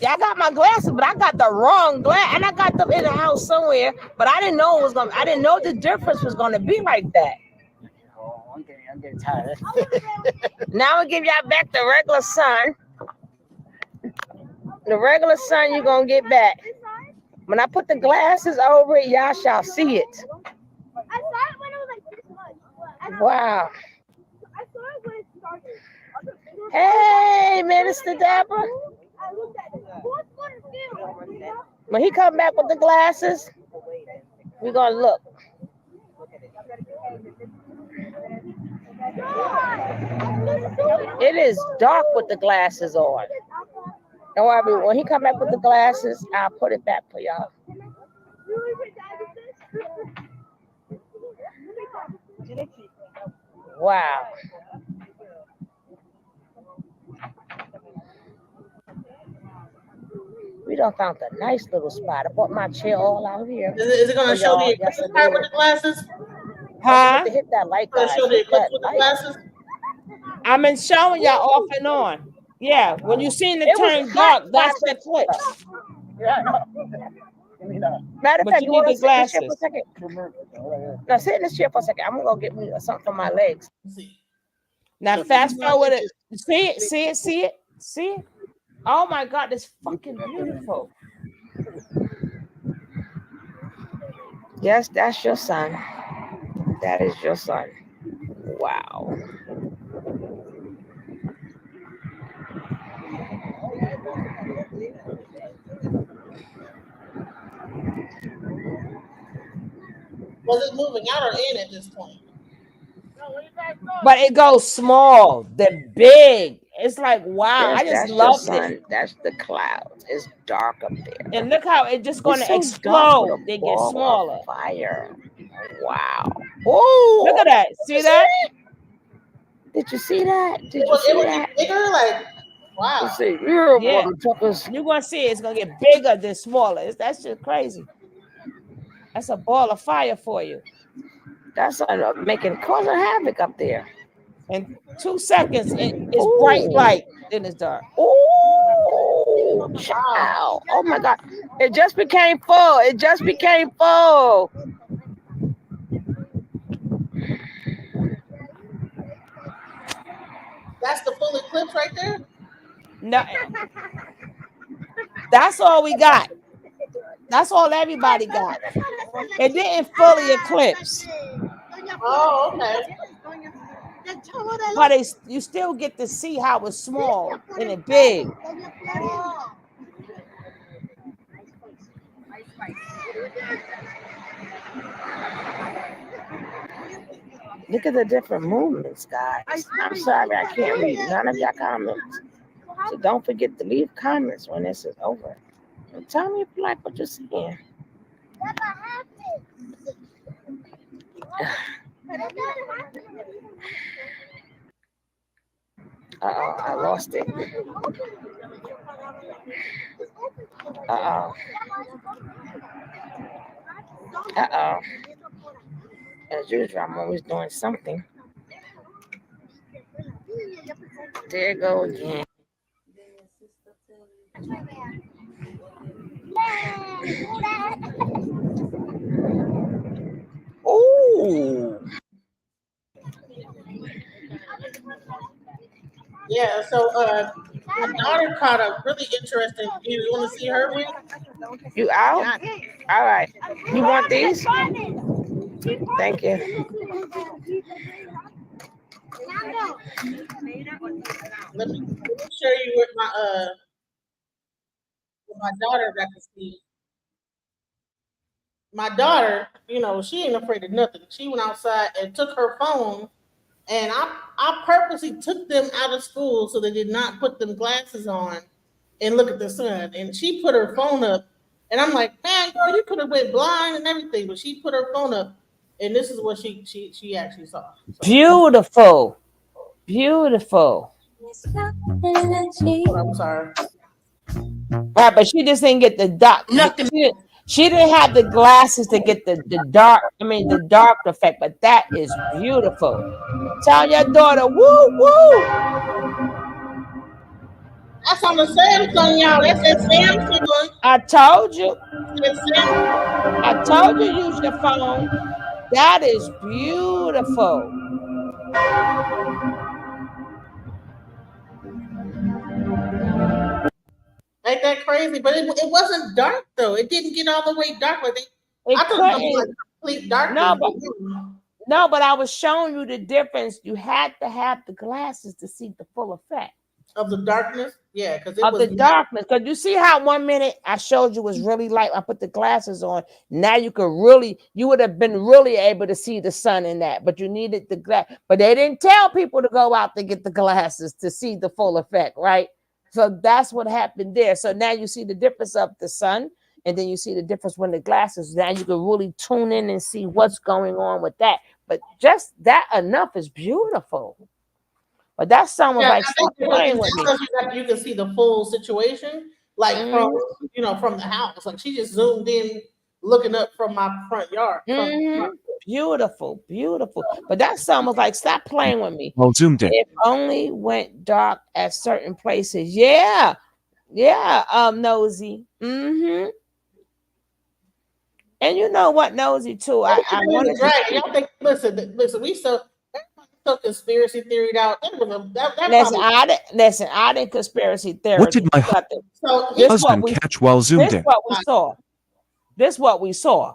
Speaker 11: Yeah, I got my glasses, but I got the wrong glass, and I got them in the house somewhere. But I didn't know it was gonna. I didn't know the difference was gonna be like that.
Speaker 13: Oh, I'm getting tired.
Speaker 11: Now we give y'all back the regular sun. The regular sun you're gonna get back. When I put the glasses over it, y'all shall see it. Wow. Hey, Minister Deborah. When he come back with the glasses, we're gonna look. It is dark with the glasses on. Don't worry, when he come back with the glasses, I'll put it back for y'all. Wow. We done found a nice little spot. I bought my chair all out here.
Speaker 1: Is it going to show the eclipse part with the glasses?
Speaker 4: Huh?
Speaker 11: To hit that light,
Speaker 1: Going to
Speaker 11: guys.
Speaker 1: show the
Speaker 11: Hit
Speaker 1: eclipse
Speaker 11: that
Speaker 1: with the
Speaker 11: light.
Speaker 1: glasses?
Speaker 4: I've been showing y'all off and on. Yeah, when you seen it
Speaker 11: It was
Speaker 4: turn
Speaker 11: hot
Speaker 4: dark, that's the eclipse.
Speaker 11: Matter of
Speaker 4: But
Speaker 11: fact,
Speaker 4: you
Speaker 11: you
Speaker 4: need
Speaker 11: want
Speaker 4: the
Speaker 11: to sit in this chair for a
Speaker 4: glasses.
Speaker 11: second? Now sit in this chair for a second. I'm gonna go get me something for my legs.
Speaker 4: Now fast forward it. See it, see it, see it, see it. Oh my God, it's fucking beautiful.
Speaker 11: Yes, that's your son. That is your son. Wow.
Speaker 1: Was it moving out or in at this point?
Speaker 4: But it goes small, then big. It's like wow,
Speaker 11: Yes,
Speaker 4: I just
Speaker 11: that's your
Speaker 4: loved
Speaker 11: son.
Speaker 4: it.
Speaker 11: That's the clouds. It's dark up there.
Speaker 4: And look how it's just going
Speaker 11: It's
Speaker 4: to
Speaker 11: so dark with
Speaker 4: explode.
Speaker 11: a
Speaker 4: They get
Speaker 11: ball of
Speaker 4: smaller.
Speaker 11: fire. Wow. Oh,
Speaker 4: Look at that. See that?
Speaker 11: Did you see that? Did
Speaker 1: It
Speaker 11: you
Speaker 1: was
Speaker 11: see that?
Speaker 1: bigger? Like, wow.
Speaker 11: Let's see. Yeah,
Speaker 4: Yeah.
Speaker 11: motherfuckers.
Speaker 4: You're gonna see it's gonna get bigger than smaller. That's just crazy. That's a ball of fire for you.
Speaker 11: That's causing havoc up there.
Speaker 4: In 2 seconds, it's bright light, then it's dark.
Speaker 11: Oh, child. Oh my God. It just became full. It just became full.
Speaker 1: That's the full eclipse right there?
Speaker 4: No, that's all we got. That's all everybody got. It didn't fully eclipse,
Speaker 1: Oh, okay.
Speaker 4: but you still get to see how it's small and it big.
Speaker 11: Look at the different movements, guys. I'm sorry I can't read none of your comments. So don't forget to leave comments when this is over. And tell me if you like what you're seeing. Uh-oh, I lost it. Uh-oh. Uh-oh. As usual, I'm always doing something. There you go again.
Speaker 1: Yeah, so my daughter caught a really interesting view. You want to see her win?
Speaker 11: You out? All right. You want these? Thank you.
Speaker 1: Let me show you what my daughter got to see. My daughter, you know, she ain't afraid of nothing. She went outside and took her phone, and I purposely took them out of school so they did not put them glasses on and look at the sun. And she put her phone up, and I'm like, man, girl, you could have went blind and everything, but she put her phone up, and this is what she actually saw. So,
Speaker 11: Beautiful. Beautiful.
Speaker 1: I'm sorry.
Speaker 11: Right, but she just didn't get the dark. Nothing. She didn't have the glasses to get the dark. I mean, the dark effect. But that is beautiful. Tell your daughter, woo woo.
Speaker 1: That's on the Samsung, y'all. That's that Samsung.
Speaker 11: I told you.
Speaker 1: That's Samsung.
Speaker 11: I told you use your phone. That is beautiful.
Speaker 1: Ain't that crazy? But it wasn't dark though. It didn't get all the way dark. Like I thought it was like complete darkness.
Speaker 11: No, but I was showing you the difference. You had to have the glasses to see the full effect
Speaker 1: of the darkness. Yeah, because
Speaker 11: of the darkness. Because you see how 1 minute I showed you was really light. I put the glasses on. Now you would have been really able to see the sun in that. But you needed the glass. But they didn't tell people to go out to get the glasses to see the full effect, right? So that's what happened there. So now you see the difference of the sun, and then you see the difference when the glasses. Now you can really tune in and see what's going on with that. But just that enough is beautiful. But that sun was like stop playing with me.
Speaker 1: You can see the full situation, like from the house. Like she just zoomed in, looking up from my front yard.
Speaker 11: Beautiful, beautiful. But that sun was like, stop playing with me.
Speaker 14: Well, zoomed in.
Speaker 11: It only went dark at certain places. Yeah. Nosy. And you know what, Nosy too. I wanted to.
Speaker 1: Y'all think? Listen. We so conspiracy theoried out.
Speaker 11: Listen, I didn't conspiracy theory.
Speaker 14: What did my husband catch while zoomed in?
Speaker 11: This is what we saw.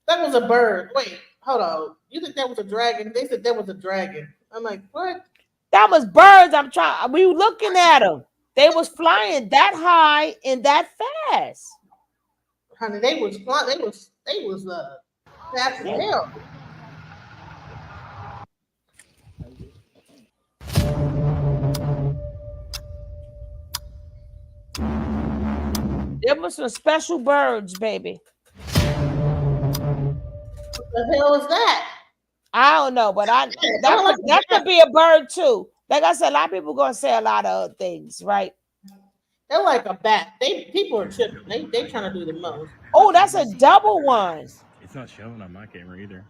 Speaker 1: That was a bird. Wait, hold on. You think that was a dragon? They said that was a dragon. I'm like, what?
Speaker 11: That was birds. We were looking at them. They was flying that high and that fast.
Speaker 1: Honey, they was flying. They was fast as hell.
Speaker 11: There was some special birds, baby.
Speaker 1: What the hell is that?
Speaker 11: I don't know, but that could be a bird too. Like I said, a lot of people gonna say a lot of other things, right?
Speaker 1: They're like a bat. People are tripping. They trying to do the most.
Speaker 11: Oh, that's a double one.
Speaker 15: It's not showing on my camera either.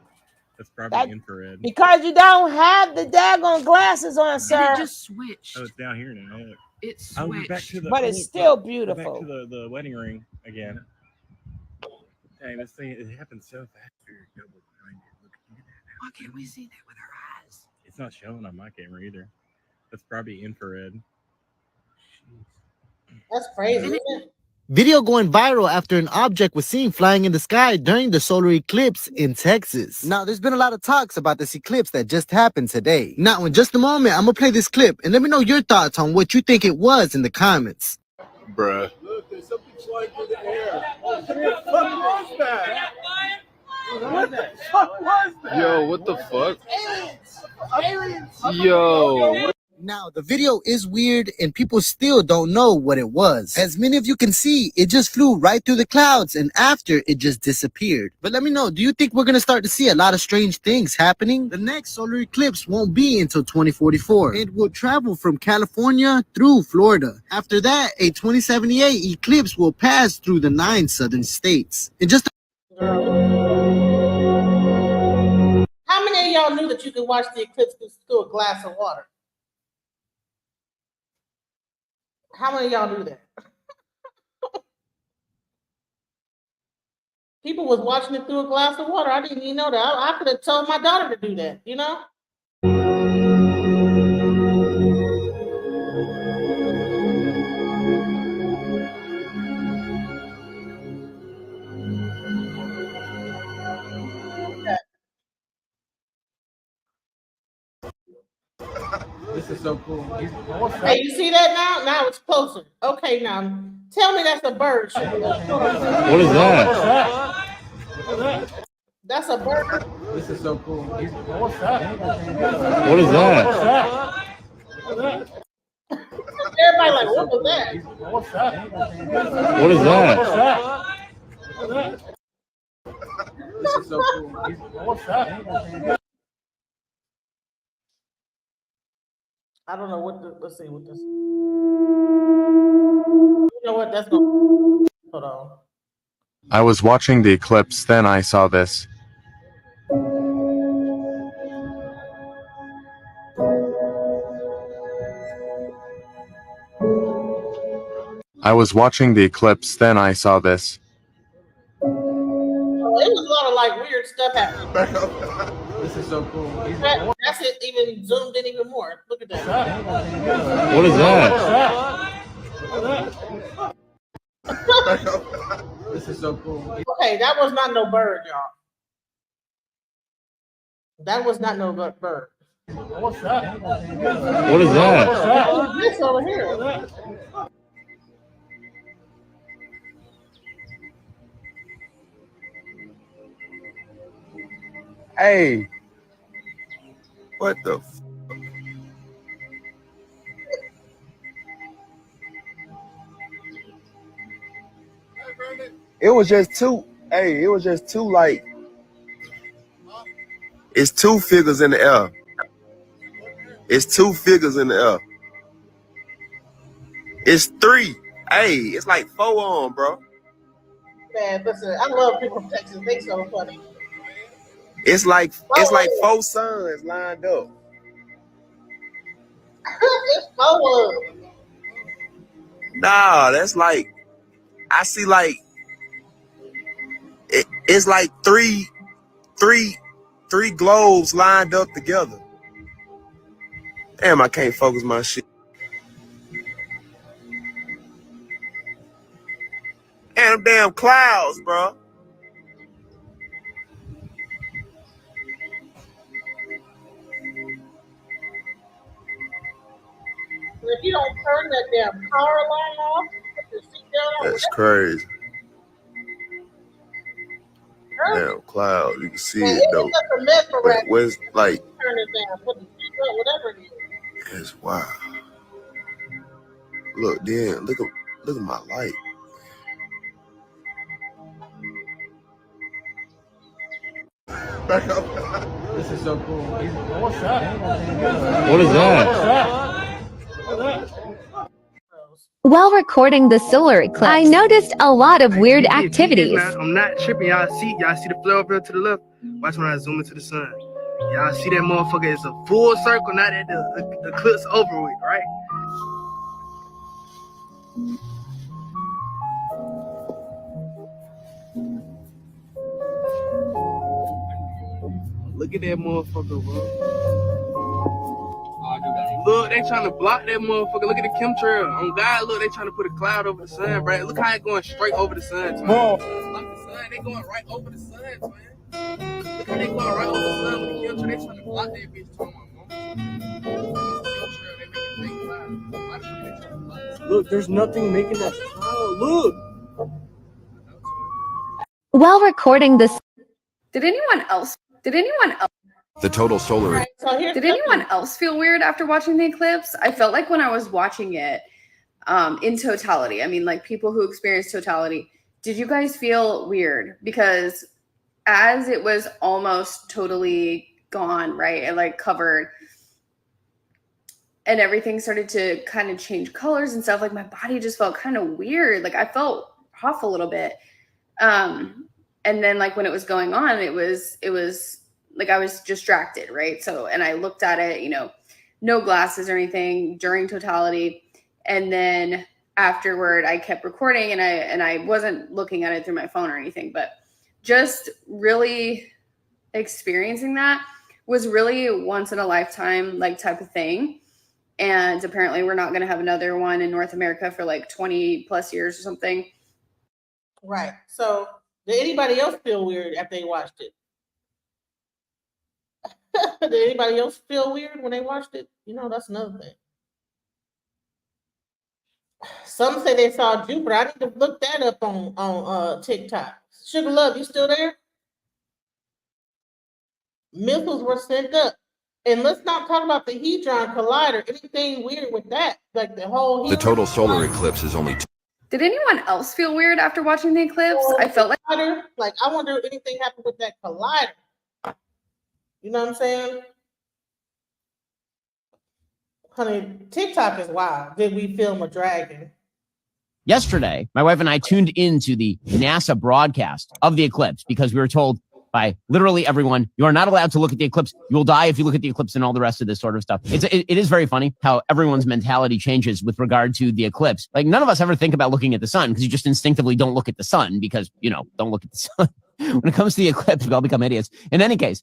Speaker 15: That's probably infrared.
Speaker 11: Because you don't have the daggone glasses on, sir.
Speaker 16: It just switched.
Speaker 15: Oh, it's down here now. Look.
Speaker 16: It switched.
Speaker 11: But it's still beautiful.
Speaker 15: Back to the wedding ring again. Dang, this thing, it happens so fast.
Speaker 16: Why can't we see that with our eyes?
Speaker 15: It's not showing on my camera either. That's probably infrared.
Speaker 1: That's crazy, isn't it?
Speaker 17: Video going viral after an object was seen flying in the sky during the solar eclipse in Texas. Now, there's been a lot of talks about this eclipse that just happened today. Now, in just a moment, I'm gonna play this clip and let me know your thoughts on what you think it was in the comments.
Speaker 18: Bruh.
Speaker 19: Look, there's something flying through the air. What the fuck was that? What the fuck was that?
Speaker 18: Yo, what the fuck?
Speaker 19: Aliens!
Speaker 18: Yo.
Speaker 17: Now, the video is weird and people still don't know what it was. As many of you can see, it just flew right through the clouds and after it just disappeared. But let me know, do you think we're going to start to see a lot of strange things happening? The next solar eclipse won't be until 2044. It will travel from California through Florida. After that, a 2078 eclipse will pass through the 9 southern states. In just
Speaker 1: How many of y'all knew that you could watch the eclipse through a glass of water? How many of y'all knew that? People was watching it through a glass of water. I didn't even know that. I could have told my daughter to do that, you know?
Speaker 19: This is so cool.
Speaker 1: Hey, you see that now? Now it's closer. Okay, now tell me that's a bird.
Speaker 14: What is that?
Speaker 1: That's a bird.
Speaker 19: This is so cool.
Speaker 14: What is that?
Speaker 1: Everybody like, what was that?
Speaker 14: What is that?
Speaker 19: This is so cool.
Speaker 1: I don't know what. Let's see what this. You know what? That's going. Hold on.
Speaker 14: I was watching the eclipse, then I saw this. I was watching the eclipse, then I saw this.
Speaker 1: Oh, it was a lot of like weird stuff happening.
Speaker 19: Back up. This is so cool.
Speaker 1: That's it. Even zoomed in even more. Look at that.
Speaker 14: What is that?
Speaker 19: Back up. This is so cool.
Speaker 1: Okay, that was not no bird, y'all. That was not no bird.
Speaker 14: What is that?
Speaker 1: What is this over here?
Speaker 18: Hey. What the It was just two. Hey, it was just two, like, it's two figures in the air. It's two figures in the air. It's three. Hey, it's like four on, bro.
Speaker 1: Man, listen, I love people from Texas. They so funny.
Speaker 18: It's like four suns lined up.
Speaker 1: It's four.
Speaker 18: Nah, that's like, I see like, it's like three globes lined up together. Damn, I can't focus my shit. And them damn clouds, bro.
Speaker 1: If you don't turn that damn power line off, put your seatbelt on.
Speaker 18: That's crazy. Damn cloud, you can see it though.
Speaker 1: It's a mesmerizing.
Speaker 18: Where's like,
Speaker 1: Turn it down, put the seatbelt, whatever it is.
Speaker 18: it's wild. Look, damn, look at my light.
Speaker 19: Back up. This is so cool.
Speaker 14: What is that?
Speaker 20: While recording the solar eclipse, I noticed a lot of weird activities.
Speaker 21: I'm not tripping. Y'all see the flare up here to the left. Watch when I zoom into the sun. Y'all see that motherfucker? It's a full circle. Now that the eclipse over with, right? Look at that motherfucker, bro. Look, they trying to block that motherfucker. Look at the chemtrail. On God, look, they trying to put a cloud over the sun, bro. Look how it going straight over the sun, man. Like the sun, they going right over the sun, man. Look how they going right over the sun with the chemtrail. They trying to block that bitch, Look, there's nothing making that cloud. Look.
Speaker 20: While recording this,
Speaker 22: Did anyone else?
Speaker 14: The total solar.
Speaker 22: Did anyone else feel weird after watching the eclipse? I felt like when I was watching it, in totality. I mean, like people who experienced totality. Did you guys feel weird? Because as it was almost totally gone, right? And like covered, and everything started to kind of change colors and stuff. Like my body just felt kind of weird. Like I felt off a little bit. And then like when it was going on, it was like I was distracted, right? So, and I looked at it, you know, no glasses or anything during totality. And then afterward, I kept recording and I wasn't looking at it through my phone or anything, but just really experiencing that was really once in a lifetime, like type of thing. And apparently we're not going to have another one in North America for like 20 plus years or something.
Speaker 1: Right. So did anybody else feel weird after they watched it? Did anybody else feel weird when they watched it? You know, that's another thing. Some say they saw Jupiter. I need to look that up on TikTok. Sugar Love, you still there? Missiles were sent up. And let's not talk about the Hadron Collider. Anything weird with that? Like the whole.
Speaker 2: The total solar eclipse is only.
Speaker 22: Did anyone else feel weird after watching the eclipse? I felt like
Speaker 1: I wonder if anything happened with that collider. You know what I'm saying? Honey, TikTok is wild. Did we film a dragon?
Speaker 5: Yesterday, my wife and I tuned into the NASA broadcast of the eclipse because we were told by literally everyone, you are not allowed to look at the eclipse. You will die if you look at the eclipse and all the rest of this sort of stuff. It is very funny how everyone's mentality changes with regard to the eclipse. Like none of us ever think about looking at the sun because you just instinctively don't look at the sun because, don't look at the sun. When it comes to the eclipse, we all become idiots. In any case,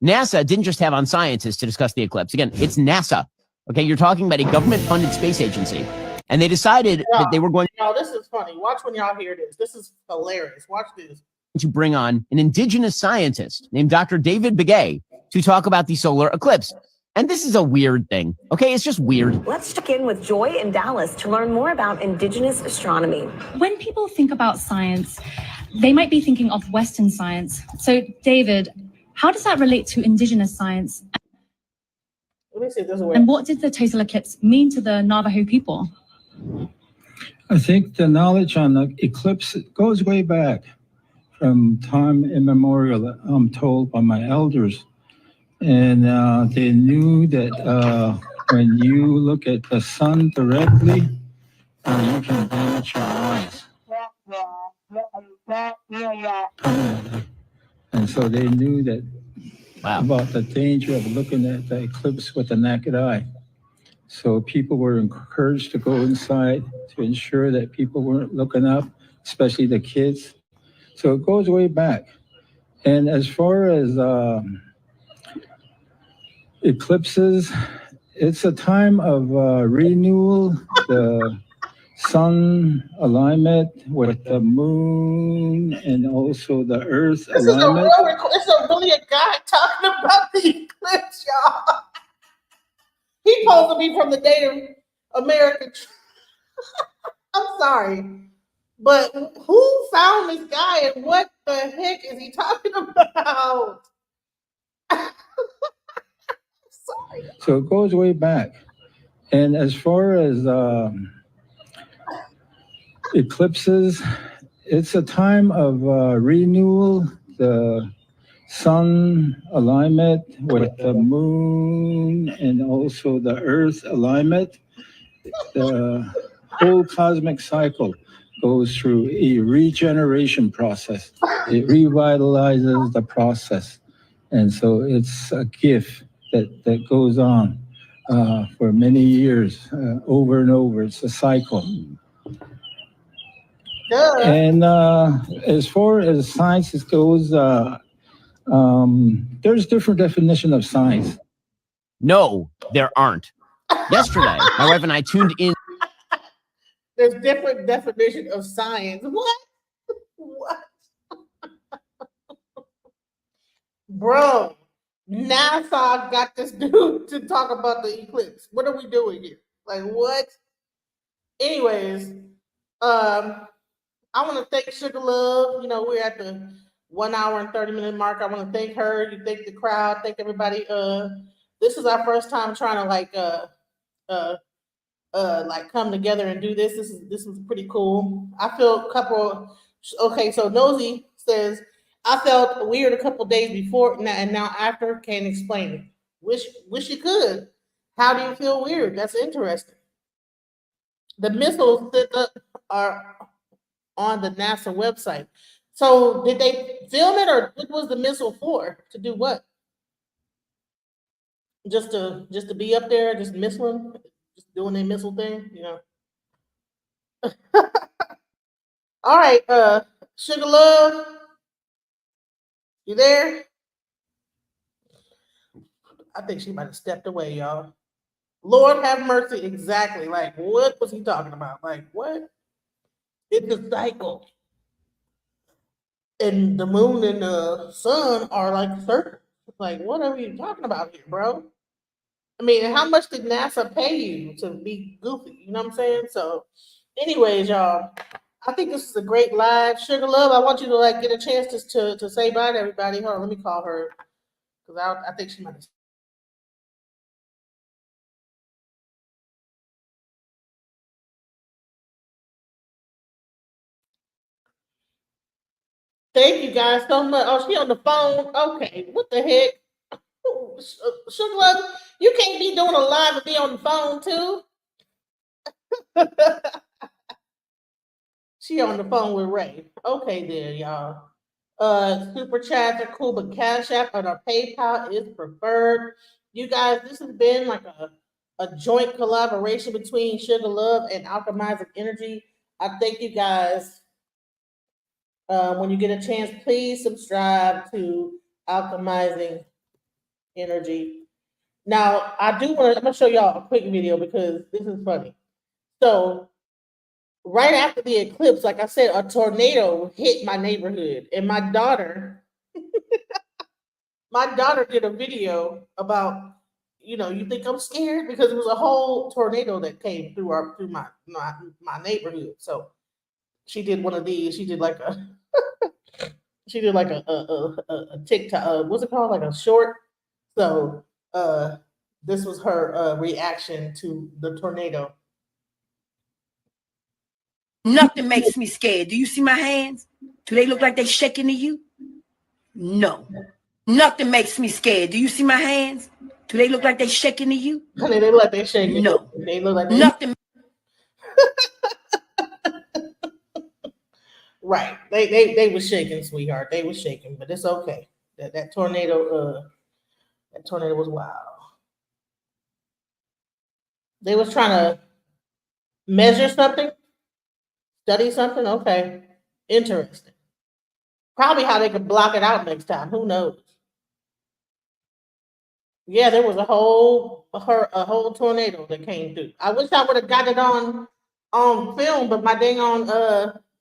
Speaker 5: NASA didn't just have on scientists to discuss the eclipse. Again, it's NASA. Okay, you're talking about a government-funded space agency. And they decided that they were going
Speaker 1: this is funny. Watch when y'all hear this. This is hilarious. Watch this.
Speaker 5: To bring on an indigenous scientist named Dr. David Begay to talk about the solar eclipse. And this is a weird thing. Okay, it's just weird.
Speaker 23: Let's check in with Joy in Dallas to learn more about indigenous astronomy.
Speaker 24: When people think about science, they might be thinking of Western science. So, David, how does that relate to indigenous science?
Speaker 1: Let me see this way.
Speaker 24: And what did the total eclipse mean to the Navajo people?
Speaker 25: I think the knowledge on the eclipse goes way back from time immemorial, I'm told by my elders. And they knew that when you look at the sun directly, you can damage your eyes. And so they knew that about the danger of looking at the eclipse with the naked eye. So people were encouraged to go inside to ensure that people weren't looking up, especially the kids. So it goes way back. And as far as eclipses, it's a time of renewal, the sun alignment with the moon and also the earth alignment.
Speaker 1: It's really a guy talking about the eclipse, y'all. He's supposed to be from the Native American. I'm sorry. But who found this guy and what the heck is he talking about? Sorry.
Speaker 25: So it goes way back. And as far as eclipses, it's a time of renewal, the sun alignment with the moon and also the earth alignment. The whole cosmic cycle goes through a regeneration process. It revitalizes the process. And so it's a gift that goes on for many years, over and over. It's a cycle. And as far as science goes, there's different definition of science.
Speaker 5: No, there aren't. Yesterday, my wife and I tuned in.
Speaker 1: There's different definition of science. What? What? Bro, NASA got this dude to talk about the eclipse. What are we doing here? Like what? Anyways, I want to thank Sugar Love. You know, we're at the 1 hour and 30-minute mark. I want to thank her. You thank the crowd. Thank everybody. This is our first time trying to like come together and do this. This was pretty cool. I feel okay, so Nosy says, I felt weird a couple days before and now after, can't explain it. Wish you could. How do you feel weird? That's interesting. The missiles that are on the NASA website. So did they film it or what was the missile for? To do what? Just to be up there, just missiling? Just doing their missile thing, you know. All right, Sugar Love, you there? I think she might have stepped away, y'all. Lord have mercy, exactly. Like, what was he talking about? Like, what? It's a cycle. And the moon and the sun are like circles. Like, what are we talking about here, bro? I mean, how much did NASA pay you to be goofy? You know what I'm saying? So, anyways, y'all, I think this is a great live. Sugar Love, I want you to like get a chance to say bye to everybody. Hold on, let me call her because I think she might have. Thank you guys so much. Oh, she on the phone. Okay, what the heck? Sugar Love, you can't be doing a live and be on the phone too. She on the phone with Ray. Okay, there, y'all. Super chats are cool, but Cash App and our PayPal is preferred. You guys, this has been like a joint collaboration between Sugar Love and Alchemizing Energy. I thank you guys. When you get a chance, please subscribe to Alchemizing Energy. Now, I'm gonna show y'all a quick video because this is funny. So, right after the eclipse, like I said, a tornado hit my neighborhood, and my daughter did a video about, you think I'm scared because it was a whole tornado that came through my neighborhood. So she did one of these. She did like a TikTok. What's it called? Like a short. So this was her reaction to the tornado.
Speaker 16: Nothing makes me scared. Do you see my hands? Do they look like they're shaking to you? No. Nothing makes me scared. Do you see my hands? Do they look like they're shaking to you?
Speaker 1: Honey, they look like they're shaking.
Speaker 16: No.
Speaker 1: They look like
Speaker 16: nothing.
Speaker 1: Right. They were shaking, sweetheart. They were shaking, but it's okay. That tornado was wild. They was trying to measure something, study something. Okay. Interesting. Probably how they could block it out next time. Who knows? Yeah, there was a whole tornado that came through. I wish I would have got it on film, but my dang on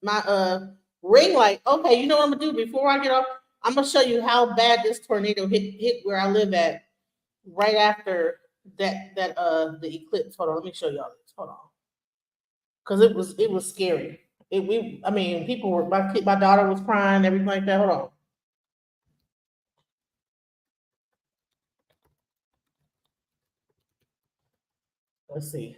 Speaker 1: my ring light. Okay, you know what I'm gonna do before I get off? I'm gonna show you how bad this tornado hit where I live at right after that the eclipse. Hold on, let me show y'all this. Hold on, because it was scary. People were my daughter was crying, everything like that. Hold on. Let's see.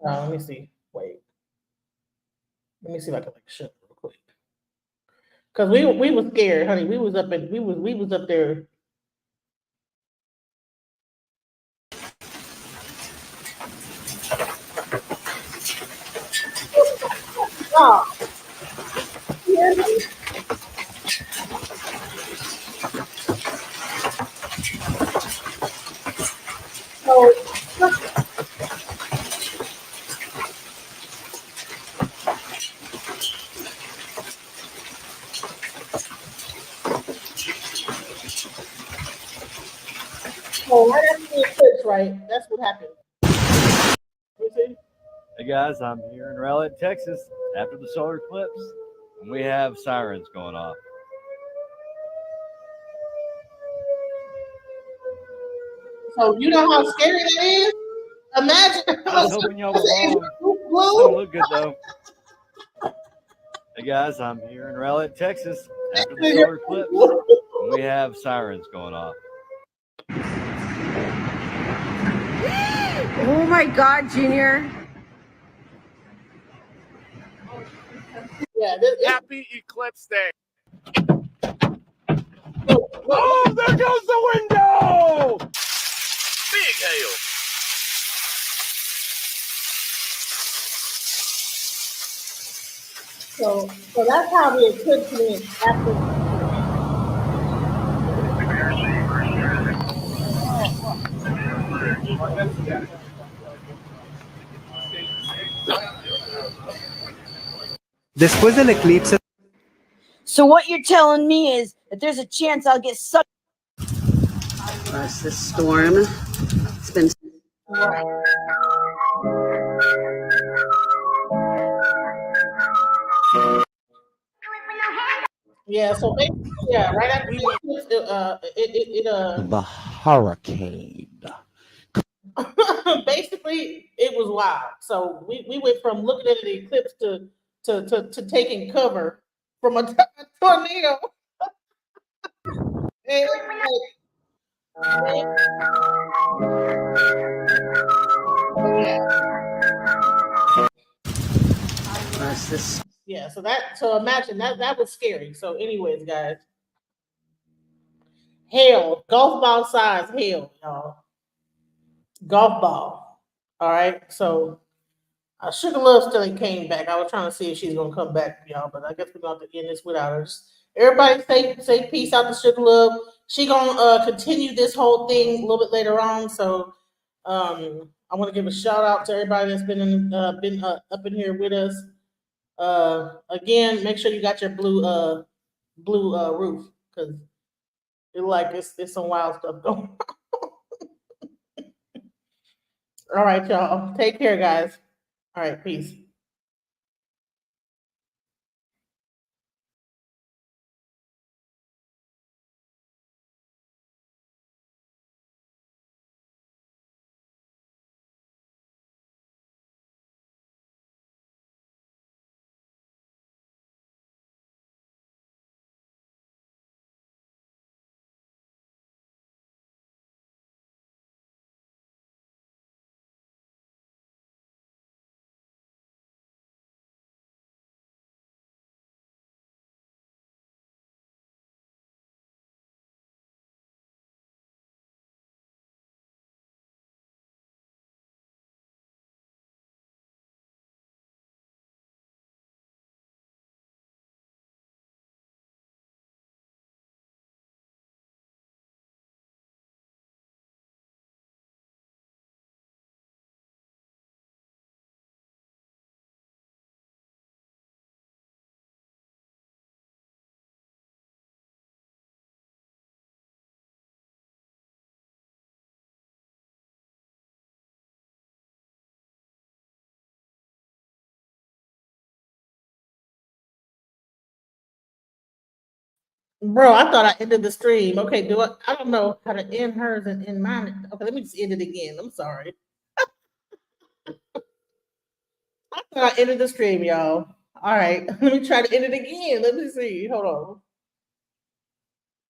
Speaker 1: Let me see. Wait. Let me see if I can show it real quick. Because we were scared, honey. We was up there. Oh. Right after the eclipse, right? That's what happened.
Speaker 3: Hey guys, I'm here in Rowlett, Texas, after the solar eclipse, and we have sirens going off.
Speaker 1: So you know how scary that is? Imagine.
Speaker 3: I was hoping y'all were wrong. Don't look good though. Hey guys, I'm here in Rowlett, Texas, after the solar eclipse, and we have sirens going off.
Speaker 16: Oh my God, Junior.
Speaker 1: Yeah,
Speaker 19: Happy Eclipse Day. Oh, there goes the window! Big hail.
Speaker 1: So that's how the eclipse went after.
Speaker 6: Después del eclipse.
Speaker 11: So what you're telling me is that there's a chance I'll get sucked.
Speaker 7: It's the storm. It's been.
Speaker 1: Yeah, so basically, yeah, right after
Speaker 6: The hurricane.
Speaker 1: basically it was wild. So we went from looking at the eclipse to taking cover from a tornado. And, yeah, so imagine that was scary. So, anyways, guys, hail, golf ball size hail, y'all. Golf ball. All right. So Sugar Love still ain't came back. I was trying to see if she's gonna come back, y'all, but I guess we're gonna have to end this without her. Just everybody say peace out to Sugar Love. She gonna continue this whole thing a little bit later on. So I want to give a shout out to everybody that's been up in here with us. Again, make sure you got your blue roof because it like it's some wild stuff going on. All right, y'all. Take care, guys. All right, peace. Bro, I thought I ended the stream. Okay, I don't know how to end hers and end mine. Okay, let me just end it again. I'm sorry. I thought I ended the stream, y'all. All right, let me try to end it again. Let me see. Hold on.